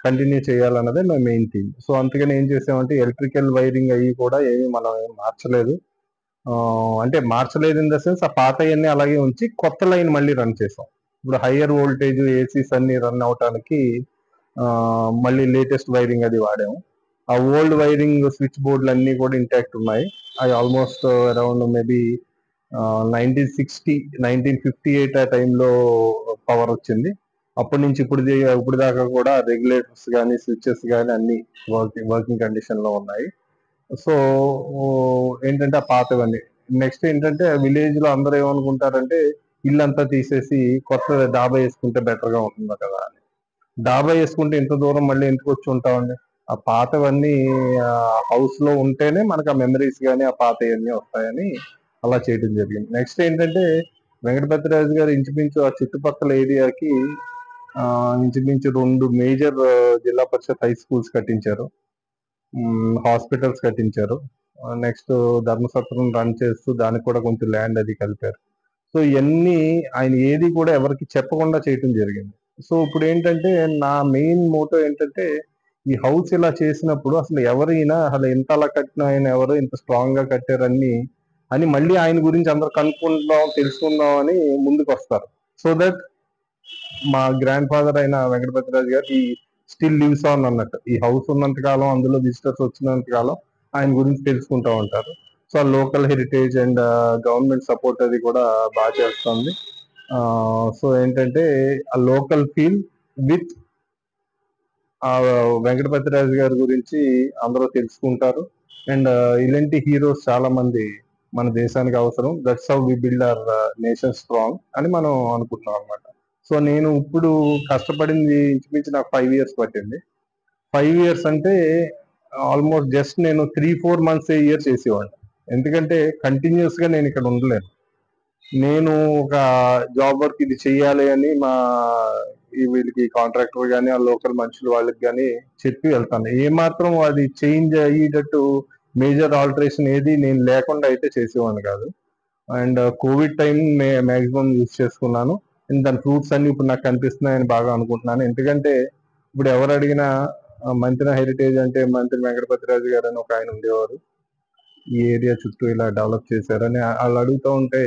కంటిన్యూ చేయాలన్నదే మా మెయిన్ థింగ్. సో అందుకని ఏం చేసామంటే, ఎలక్ట్రికల్ వైరింగ్ అయ్యి కూడా ఏమి మనం ఏం మార్చలేదు. అంటే మార్చలేదు ఇన్ ద సెన్స్, ఆ పాతయన్నీ అలాగే ఉంచి కొత్త లైన్ మళ్ళీ రన్ చేసాం. ఇప్పుడు హయ్యర్ వోల్టేజ్ ఏసీస్ అన్ని రన్ అవటానికి మళ్ళీ లేటెస్ట్ వైరింగ్ అది వాడాము. ఆ ఓల్డ్ వైరింగ్ స్విచ్ బోర్డులు అన్ని కూడా ఇంటాక్ట్ ఉన్నాయి. అవి ఆల్మోస్ట్ అరౌండ్ మేబీ 1958 ఆ టైంలో పవర్ వచ్చింది. అప్పటి నుంచి ఇప్పుడు దాకా కూడా రెగ్యులేటర్స్ కానీ స్విచెస్ కానీ అన్ని వర్కింగ్ కండిషన్ లో ఉన్నాయి. సో ఏంటంటే ఆ పాతవన్నీ. నెక్స్ట్ ఏంటంటే, విలేజ్ లో అందరూ ఏమనుకుంటారంటే, ఇల్లంతా తీసేసి కొత్త డాబా వేసుకుంటే బెటర్గా ఉంటుందా కదా అని. డాబా వేసుకుంటే ఇంత దూరం మళ్ళీ ఎందుకు వచ్చి ఉంటామండి? ఆ పాతవన్నీ హౌస్ లో ఉంటేనే మనకు ఆ మెమరీస్ కానీ ఆ పాతవన్నీ వస్తాయని అలా చేయడం జరిగింది. నెక్స్ట్ ఏంటంటే వెంకటపతిరాజు గారు ఇంచుమించు ఆ చుట్టుపక్కల ఏరియాకి ఇంచుమించు 2 మేజర్ జిల్లా పరిషత్ హై స్కూల్స్ కట్టించారు, హాస్పిటల్స్ కట్టించారు. నెక్స్ట్ ధర్మసత్రం రన్ చేస్తూ దానికి కూడా కొంచెం ల్యాండ్ అది కలిపారు. సో ఇవన్నీ ఆయన ఏది కూడా ఎవరికి చెప్పకుండా చేయటం జరిగింది. సో ఇప్పుడు ఏంటంటే నా మెయిన్ మోటో ఏంటంటే ఈ హౌస్ ఇలా చేసినప్పుడు అసలు ఎవరైనా అసలు ఎంత అలా కట్టిన ఆయన ఎవరు ఇంత స్ట్రాంగ్ గా కట్టారని అని మళ్ళీ ఆయన గురించి అందరూ కనుక్కుందాం తెలుసుకుందాం అని ముందుకు వస్తారు. సో దట్ మా గ్రాండ్ ఫాదర్ అయిన వెంకటపతిరాజు గారు ఈ స్టిల్ లివ్స్ ఆన్ అన్నట్టు. ఈ హౌస్ ఉన్నంత కాలం, అందులో విజిటర్స్ వచ్చినంత కాలం ఆయన గురించి తెలుసుకుంటూ ఉంటారు. So local heritage and government support అది కూడా బాగా చేస్తుంది. సో ఏంటంటే ఆ లోకల్ ఫీల్ విత్ ఆ వెంకటపతిరాజు గారి గురించి అందరూ తెలుసుకుంటారు. అండ్ ఇలాంటి హీరోస్ చాలా మంది మన దేశానికి అవసరం. That's how we build our nation strong అని మనం అనుకుంటున్నాం అనమాట. సో నేను ఇప్పుడు కష్టపడింది ఇంచుమించు నాకు 5 years పట్టింది. 5 years అంటే ఆల్మోస్ట్ జస్ట్ నేను 3-4 months ఇయర్ చేసేవాడిని. ఎందుకంటే కంటిన్యూస్ గా నేను ఇక్కడ ఉండలేను. నేను ఒక జాబ్ వర్క్ ఇది చెయ్యాలి అని వీళ్ళకి కాంట్రాక్టర్ కానీ ఆ లోకల్ మనుషులు వాళ్ళకి కానీ చెప్పి వెళ్తాను. ఏమాత్రం అది చేంజ్ అయ్యేటట్టు మేజర్ ఆల్టరేషన్ ఏది నేను లేకుండా అయితే చేసేవాడిని కాదు. And Covid time maximum use చేసుకున్నాను. అండ్ దాని ఫ్రూట్స్ అన్ని ఇప్పుడు నాకు కనిపిస్తున్నాయని బాగా అనుకుంటున్నాను. ఎందుకంటే ఇప్పుడు ఎవరు అడిగినా మంత్రి హెరిటేజ్ అంటే మంత్రి వెంకటపతిరాజు గారు అని ఒక ఆయన ఉండేవారు. ఈ ఏరియా చుట్టూ ఇలా డెవలప్ చేశారని వాళ్ళు అడుగుతూ ఉంటే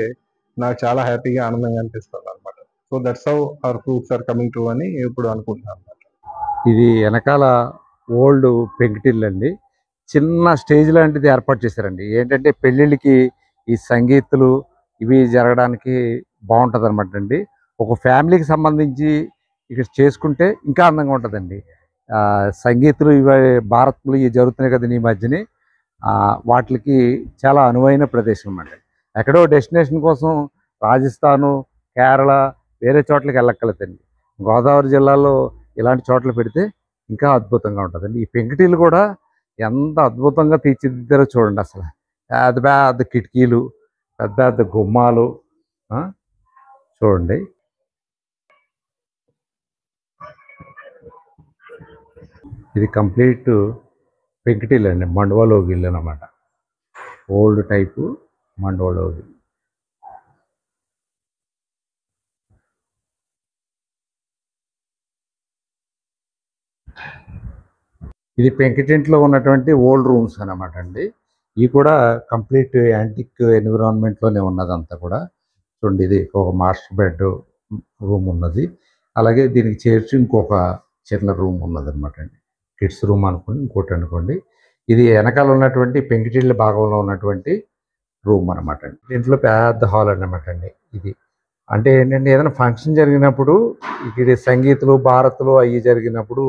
నాకు చాలా హ్యాపీగా ఆనందంగా అనిపిస్తుంది అనమాట. So that's how our fruits are coming to అని ఇప్పుడు అనుకుంటున్నాను అనమాట. ఇది వెనకాల ఓల్డ్ పెంకుటిల్లు అండి. చిన్న స్టేజ్ లాంటిది ఏర్పాటు చేశారండి. ఏంటంటే పెళ్ళిళ్ళకి ఈ సంగీతులు ఇవి జరగడానికి బాగుంటుంది అనమాట అండి. ఒక ఫ్యామిలీకి సంబంధించి ఇక్కడ చేసుకుంటే ఇంకా అందంగా ఉంటుందండి. సంగీతులు ఇవి భారత్లు ఇవి జరుగుతున్నాయి కదండి ఈ మధ్యని. వాటికి చాలా అనువైన ప్రదేశం అన్నమాట. ఎక్కడో డెస్టినేషన్ కోసం రాజస్థాను, కేరళ వేరే చోట్లకి వెళ్ళక్కర్లేదండి. గోదావరి జిల్లాలో ఇలాంటి చోట్ల పెడితే ఇంకా అద్భుతంగా ఉంటుందండి. ఈ పెంకుటిల్లు కూడా ఎంత అద్భుతంగా తీర్చిదిద్దారో చూడండి. అసలు పెద్ద పెద్ద కిటికీలు, పెద్ద పెద్ద గుమ్మాలు చూడండి. ఇది కంప్లీట్ పెంకుటిల్లు అండి, మండవలోగి ఇల్లు అన్నమాట. ఓల్డ్ టైపు మండవలోగి. ఇది పెంకుటింట్లో ఉన్నటువంటి ఓల్డ్ రూమ్స్ అన్నమాట అండి. ఇవి కూడా కంప్లీట్ యాంటిక్ ఎన్విరాన్మెంట్లోనే ఉన్నదంతా కూడా. చూడండి, ఇది ఒక మాస్టర్ బెడ్ రూమ్ ఉన్నది. అలాగే దీనికి చేర్చి ఇంకొక చిన్న రూమ్ ఉన్నది అనమాట అండి. కిడ్స్ రూమ్ అనుకోండి, ఇంకోటి అనుకోండి. ఇది వెనకాల ఉన్నటువంటి పెంకుటిళ్ళ భాగంలో ఉన్నటువంటి రూమ్ అనమాట అండి. దీంట్లో పెద్ద హాల్ అన్నమాట అండి ఇది. అంటే ఏంటంటే ఏదైనా ఫంక్షన్ జరిగినప్పుడు ఇక్కడ సంగీతులు భారత్లు అవి జరిగినప్పుడు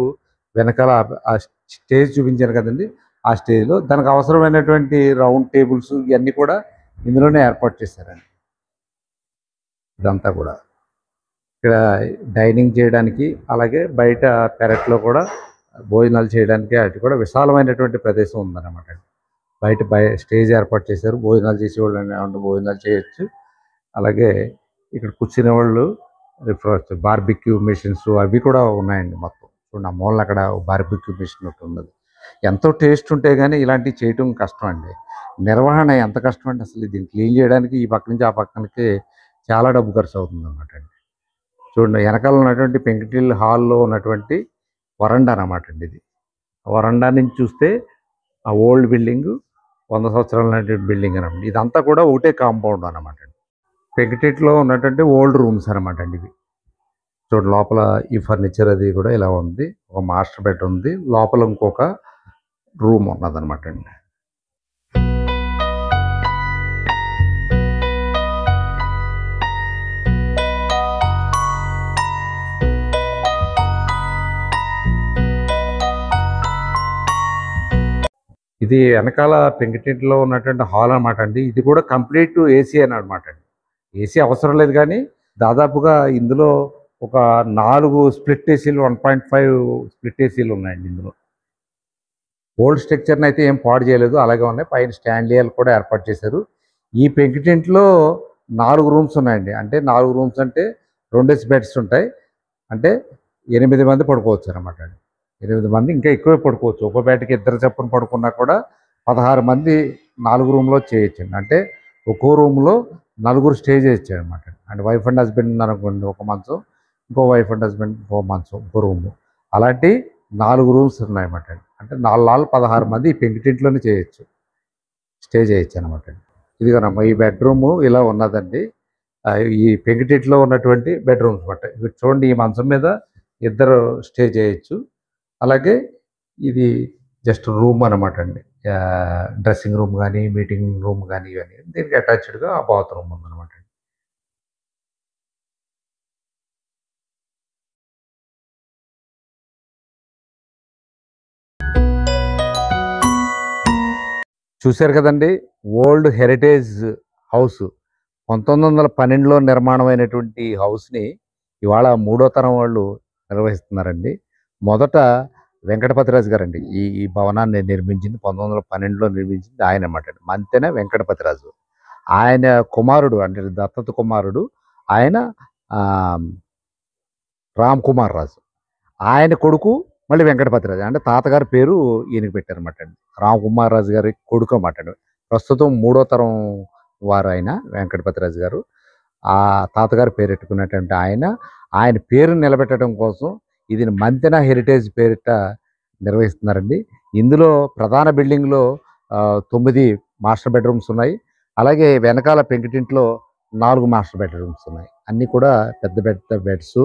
వెనకాల ఆ స్టేజ్ చూపించారు కదండి, ఆ స్టేజ్లో దానికి అవసరమైనటువంటి రౌండ్ టేబుల్స్ ఇవన్నీ కూడా ఇందులోనే ఏర్పాటు చేశారండి. ఇదంతా కూడా ఇక్కడ డైనింగ్ చేయడానికి, అలాగే బయట పెరట్లో కూడా భోజనాలు చేయడానికి అటు కూడా విశాలమైనటువంటి ప్రదేశం ఉందన్నమాట. బయట స్టేజ్ ఏర్పాటు చేశారు. భోజనాలు చేసేవాళ్ళు భోజనాలు చేయొచ్చు. అలాగే ఇక్కడ కూర్చునే వాళ్ళు రిఫ్రెష్ బార్బిక్యూ మిషన్స్ అవి కూడా ఉన్నాయండి. మొత్తం చూడండి, ఆ మూలన అక్కడ బార్బిక్యూ మిషన్ ఒకటి ఉన్నది. ఎంతో టేస్ట్ ఉంటే కానీ ఇలాంటివి చేయటం కష్టం అండి. నిర్వహణ ఎంత కష్టం అంటే అసలు దీన్ని క్లీన్ చేయడానికి ఈ పక్క నుంచి ఆ పక్కనకి చాలా డబ్బు ఖర్చు అవుతుంది అన్నమాట అండి. చూడండి, వెనకాల ఉన్నటువంటి పెంకుటిల్ హాల్లో ఉన్నటువంటి వరండా అన్నమాట అండి. ఇది వరండా నుంచి చూస్తే ఆ ఓల్డ్ బిల్డింగ్ 100 సంవత్సరాల నాటి బిల్డింగ్ అనమాట. ఇదంతా కూడా ఒకటే కాంపౌండ్ అనమాట అండి. పెంకుటిట్లో ఉన్నటువంటి ఓల్డ్ రూమ్స్ అనమాట అండి ఇవి. చూడండి, లోపల ఈ ఫర్నిచర్ అది కూడా ఇలా ఉంది. ఒక మాస్టర్ బెడ్ ఉంది, లోపల ఇంకొక రూమ్ ఉన్నదనమాట అండి. ఇది వెనకాల పెంకుటింట్లో ఉన్నటువంటి హాల్ అనమాట అండి. ఇది కూడా కంప్లీట్ ఏసీ అని అనమాట అండి. ఏసీ అవసరం లేదు, కానీ దాదాపుగా ఇందులో ఒక 4 స్ప్లిట్ ఏసీలు 1.5 స్ప్లిట్ ఏసీలు ఉన్నాయండి ఇందులో. ఓల్డ్ స్ట్రక్చర్ని అయితే ఏం పాడు చేయలేదు, అలాగే ఉన్నాయి. పైన స్టాండియాలు కూడా ఏర్పాటు చేశారు. ఈ పెంకుటింట్లో 4 రూమ్స్ ఉన్నాయండి. అంటే 4 రూమ్స్ అంటే 2 బెడ్స్ ఉంటాయి. అంటే 8 మంది పడుకోవచ్చు అనమాట అండి. 8 మంది ఇంకా ఎక్కువే పడుకోవచ్చు. ఒక బెడ్కి ఇద్దరు చొప్పున పడుకున్నా కూడా 16 మంది 4 రూమ్లో చేయొచ్చండి. అంటే ఒక్కో రూమ్లో 4 స్టే చేయొచ్చు అనమాట. అంటే వైఫ్ అండ్ హస్బెండ్ ఉన్నారనుకోండి ఒక మంచం, ఇంకో వైఫ్ అండ్ హస్బెండ్ ఇంకో మంచం, ఇంకో రూము. అలాంటి 4 రూమ్స్ ఉన్నాయన్నమాట అండి. అంటే 4 16 మంది ఈ పెంకుటింట్లోనే చేయొచ్చు, స్టే చేయొచ్చు అనమాట అండి. ఇదిగోనమ్మా ఈ బెడ్రూము ఇలా ఉన్నదండి. ఈ పెంకుటింట్లో ఉన్నటువంటి బెడ్రూమ్స్ అనమాట. ఇక్కడ చూడండి, ఈ మంచం మీద ఇద్దరు స్టే చేయొచ్చు. అలాగే ఇది జస్ట్ రూమ్ అనమాట అండి. డ్రెస్సింగ్ రూమ్ కానీ, మీటింగ్ రూమ్ కానీ ఇవన్నీ దీనికి అటాచ్డ్గా ఆ బాత్రూమ్ ఉందన్నమాట. చూశారు కదండి, ఓల్డ్ హెరిటేజ్ హౌస్ 1912లో నిర్మాణమైనటువంటి హౌస్ని ఇవాళ మూడో తరం వాళ్ళు నిర్వహిస్తున్నారండి. మొదట వెంకటపతిరాజు గారండి ఈ ఈ భవనాన్ని నిర్మించింది. 1912లో నిర్మించింది ఆయన అన్నమాట. మంతెన వెంకటపతిరాజు. ఆయన కుమారుడు అంటే దత్తత కుమారుడు ఆయన రామ్ కుమార్ రాజు. ఆయన కొడుకు మళ్ళీ వెంకటపతిరాజు. అంటే తాతగారి పేరు ఈయనకి పెట్టారన్నమాట అండి. రామ్ కుమార్ రాజు గారి కొడుకు అన్నమాట. ప్రస్తుతం మూడో తరం వారు ఆయన వెంకటపతిరాజు గారు. ఆ తాతగారి పేరు పెట్టుకున్నటువంటి ఆయన పేరు నిలబెట్టడం కోసం ఇది మంతెన హెరిటేజ్ పేరిట నిర్వహిస్తున్నారండి. ఇందులో ప్రధాన బిల్డింగ్లో 9 మాస్టర్ బెడ్రూమ్స్ ఉన్నాయి. అలాగే వెనకాల పెంకుటింట్లో 4 మాస్టర్ బెడ్రూమ్స్ ఉన్నాయి. అన్నీ కూడా పెద్ద పెద్ద బెడ్స్,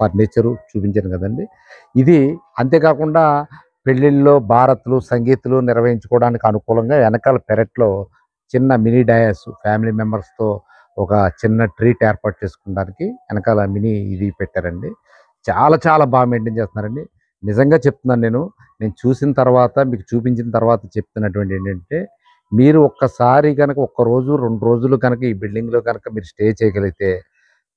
ఫర్నిచరు చూపించాను కదండి. ఇది అంతేకాకుండా పెళ్ళిళ్ళలో భారత్లు, సంగీతులు నిర్వహించుకోవడానికి అనుకూలంగా వెనకాల పెరట్లో చిన్న మినీ డయాస్ ఫ్యామిలీ మెంబర్స్తో ఒక చిన్న ట్రీట్ ఏర్పాటు చేసుకోవడానికి వెనకాల మినీ ఇది పెట్టారండి. చాలా చాలా బాగా మెయింటైన్ చేస్తున్నారండి. నిజంగా చెప్తున్నాను, నేను చూసిన తర్వాత మీకు చూపించిన తర్వాత చెప్తున్నటువంటి ఏంటంటే, మీరు ఒక్కసారి కనుక ఒక్కరోజు 2 రోజులు కనుక ఈ బిల్డింగ్లో కనుక మీరు స్టే చేయగలిగితే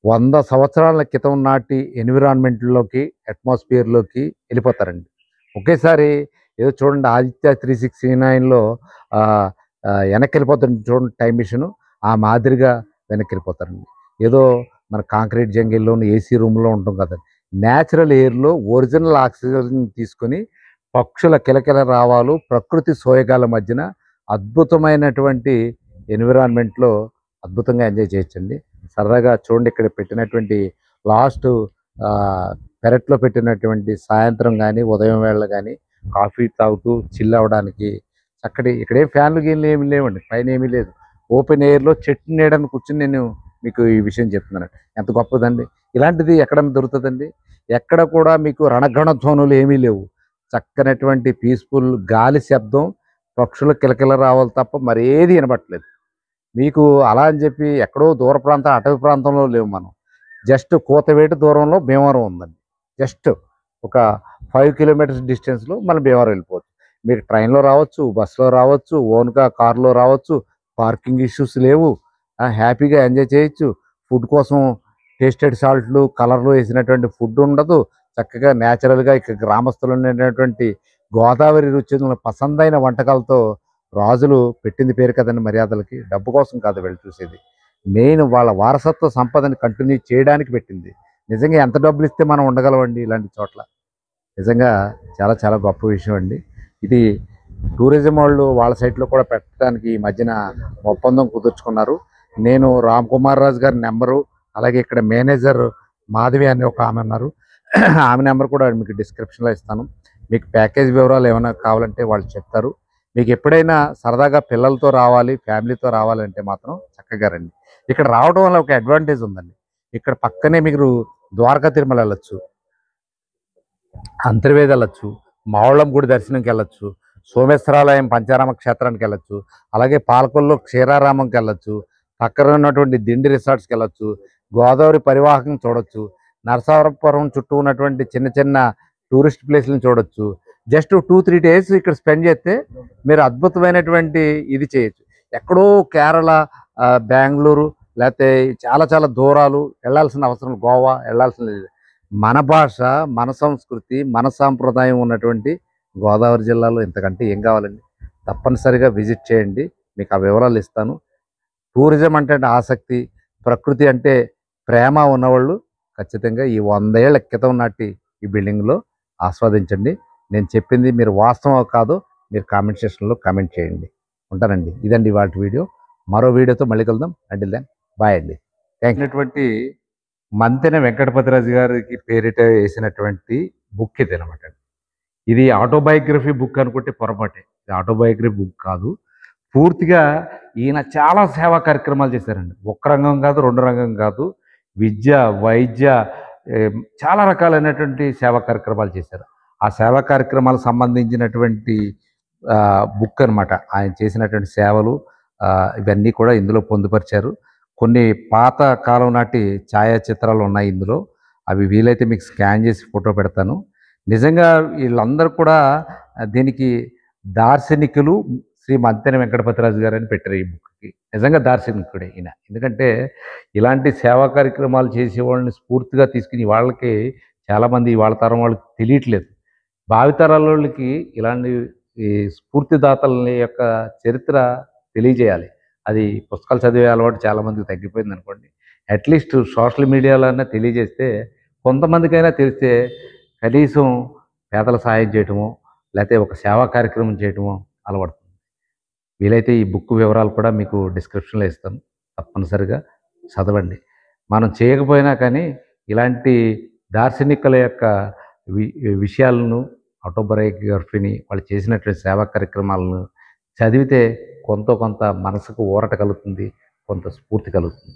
100 సంవత్సరాల క్రితం నాటి ఎన్విరాన్మెంట్లోకి, అట్మాస్ఫియర్లోకి వెళ్ళిపోతారండి. ఒకేసారి ఏదో చూడండి ఆదిత్య 369లో వెనక్కి వెళ్ళిపోతుంది చూడండి టైం మిషను, ఆ మాదిరిగా వెనక్కి వెళ్ళిపోతారండి. ఏదో మన కాంక్రీట్ జంగిల్లోని ఏసీ రూమ్లో ఉంటాం కదండి. న్యాచురల్ ఎయిర్లో ఒరిజినల్ ఆక్సిజన్ తీసుకొని పక్షుల కిలకిల రావాలు, ప్రకృతి సోయగాల మధ్యన అద్భుతమైనటువంటి ఎన్విరాన్మెంట్లో అద్భుతంగా ఎంజాయ్ చేయొచ్చండి. సరదాగా చూడండి, ఇక్కడ పెట్టినటువంటి లాస్ట్ పెరట్లో పెట్టినటువంటి సాయంత్రం కానీ ఉదయం వేళ కానీ కాఫీ తాగుతూ చిల్ అవ్వడానికి చక్కటి, ఇక్కడేం ఫ్యాన్లు గీన్లు ఏమి లేవండి, పైన ఏమీ లేదు. ఓపెన్ ఎయిర్లో చెట్టు నీడని కూర్చుని నేను మీకు ఈ విషయం చెప్తున్నాను. ఎంత గొప్పదండి! ఇలాంటిది ఎక్కడన్నా దొరుకుతుందండి? ఎక్కడ కూడా మీకు రణగణ ధ్వనులు ఏమీ లేవు. చక్కనటువంటి పీస్ఫుల్ గాలి శబ్దం, పక్షుల కిలకిల రావాలి తప్ప మరేది వినబట్టలేదు మీకు. అలా అని చెప్పి ఎక్కడో దూర ప్రాంతం, అటవీ ప్రాంతంలో లేవు మనం. జస్ట్ కూతవేటు దూరంలో భీమవరం ఉందండి. జస్ట్ ఒక 5 కిలోమీటర్స్ డిస్టెన్స్లో మనం భీమవరం వెళ్ళిపోవచ్చు. మీరు ట్రైన్లో రావచ్చు, బస్సులో రావచ్చు, ఓన్గా కార్లో రావచ్చు. పార్కింగ్ ఇష్యూస్ లేవు. హ్యాపీగా ఎంజాయ్ చేయొచ్చు. ఫుడ్ కోసం టేస్టెడ్ సాల్ట్లు, కలర్లు వేసినటువంటి ఫుడ్ ఉండదు. చక్కగా న్యాచురల్గా ఇక్కడ గ్రామస్తులు ఉండేటటువంటి గోదావరి రుచులను పసందైన వంటకాలతో రాజులు పెట్టింది పేరు కదండి మర్యాదలకి. డబ్బు కోసం కాదు వెళ్ళి చూసేది, మెయిన్ వాళ్ళ వారసత్వ సంపదని కంటిన్యూ చేయడానికి పెట్టింది. నిజంగా ఎంత డబ్బులు ఇస్తే మనం ఉండగలమండి ఇలాంటి చోట్ల? నిజంగా చాలా చాలా గొప్ప విషయం అండి ఇది. టూరిజం వాళ్ళు వాళ్ళ సైట్లో కూడా పెట్టడానికి ఈ మధ్యన ఒప్పందం కుదుర్చుకున్నారు. నేను రామ్ కుమార్ రాజు గారి నెంబరు, అలాగే ఇక్కడ మేనేజర్ మాధవి అని ఒక ఆమె ఉన్నారు, ఆమె నెంబర్ కూడా మీకు డిస్క్రిప్షన్లో ఇస్తాను. మీకు ప్యాకేజ్ వివరాలు ఏమైనా కావాలంటే వాళ్ళు చెప్తారు. మీకు ఎప్పుడైనా సరదాగా పిల్లలతో రావాలి, ఫ్యామిలీతో రావాలంటే మాత్రం చక్కగా రండి. ఇక్కడ రావడం వల్ల ఒక అడ్వాంటేజ్ ఉందండి. ఇక్కడ పక్కనే మీరు ద్వారకా తిరుమల వెళ్ళొచ్చు, అంతర్వేది వెళ్ళొచ్చు, మావళ్ళం గుడి దర్శనంకి వెళ్ళొచ్చు, సోమేశ్వరాలయం పంచారామ క్షేత్రానికి వెళ్ళొచ్చు, అలాగే పాలకొల్లో క్షీరారామంకి వెళ్ళొచ్చు, పక్కన ఉన్నటువంటి దిండి రిసార్ట్స్కి వెళ్ళొచ్చు, గోదావరి పరివాహకం చూడొచ్చు, నరసాపురం చుట్టూ ఉన్నటువంటి చిన్న చిన్న టూరిస్ట్ ప్లేస్లను చూడొచ్చు. జస్ట్ 2-3 డేస్ ఇక్కడ స్పెండ్ చేస్తే మీరు అద్భుతమైనటువంటి ఇది చేయొచ్చు. ఎక్కడో కేరళ, బెంగళూరు లేకపోతే చాలా చాలా దూరాలు వెళ్ళాల్సిన అవసరం, గోవా వెళ్ళాల్సిన లేదు. మన భాష, మన సంస్కృతి, మన సాంప్రదాయం ఉన్నటువంటి గోదావరి జిల్లాలో ఇంతకంటే ఏం కావాలండి? తప్పనిసరిగా విజిట్ చేయండి, మీకు ఆ వివరాలు ఇస్తాను. టూరిజం అంటే ఆసక్తి, ప్రకృతి అంటే ప్రేమ ఉన్నవాళ్ళు ఖచ్చితంగా ఈ 100 ఏళ్ల క్రితం నాటి ఈ బిల్డింగ్లో ఆస్వాదించండి. నేను చెప్పింది మీరు వాస్తవం కాదు, మీరు కామెంట్ సెక్షన్లో కామెంట్ చేయండి. ఉంటానండి. ఇదండి వాటి వీడియో. మరో వీడియోతో మళ్ళీ కలుద్దాం. అంటిల్ దెన్ బాయ్ అండి. Thank you. మంతెన వెంకటపతిరాజు గారికి పేరిట వేసినటువంటి బుక్ ఇది అనమాట. ఇది ఆటోబయోగ్రఫీ బుక్ అనుకుంటే పొరపాటే. ఇది ఆటోబయోగ్రఫీ బుక్ కాదు. పూర్తిగా ఈయన చాలా సేవా కార్యక్రమాలు చేశారండి. ఒక్క రంగం కాదు, 2 రంగం కాదు, విద్య, వైద్య, చాలా రకాలైనటువంటి సేవా కార్యక్రమాలు చేశారు. ఆ సేవా కార్యక్రమాలకు సంబంధించినటువంటి బుక్ అనమాట. ఆయన చేసినటువంటి సేవలు ఇవన్నీ కూడా ఇందులో పొందుపరిచారు. కొన్ని పాత కాలం నాటి ఛాయాచిత్రాలు ఉన్నాయి ఇందులో. అవి వీలైతే మీకు స్కాన్ చేసి ఫోటో పెడతాను. నిజంగా వీళ్ళందరూ కూడా దీనికి దార్శనికులు శ్రీ మంతెన వెంకటపతిరాజు గారు అని పెట్టారు ఈ బుక్కి. నిజంగా దార్శనికుడే ఈయన. ఎందుకంటే ఇలాంటి సేవా కార్యక్రమాలు చేసే వాళ్ళని స్ఫూర్తిగా తీసుకుని వాళ్ళకి చాలామంది వాళ్ళ తరం వాళ్ళకి తెలియట్లేదు. భావితరాల వాళ్ళకి ఇలాంటి ఈ స్ఫూర్తిదాతల యొక్క చరిత్ర తెలియజేయాలి. అది పుస్తకాలు చదివే అలవాటు చాలామందికి తగ్గిపోయింది అనుకోండి. అట్లీస్ట్ సోషల్ మీడియాలో అన్నా తెలియజేస్తే కొంతమందికైనా తెలిస్తే కనీసం పేదల సహాయం చేయటమో లేకపోతే ఒక సేవా కార్యక్రమం చేయటమో అలవడుతుంది. వీలైతే ఈ బుక్ వివరాలు కూడా మీకు డిస్క్రిప్షన్లో ఇస్తాను, తప్పనిసరిగా చదవండి. మనం చేయకపోయినా కానీ ఇలాంటి దార్శనికుల యొక్క విషయాలను, ఆటోబయోగ్రఫీని, వాళ్ళు చేసినటువంటి సేవా కార్యక్రమాలను చదివితే కొంత మనసుకు ఊరట కలుగుతుంది, కొంత స్ఫూర్తి కలుగుతుంది.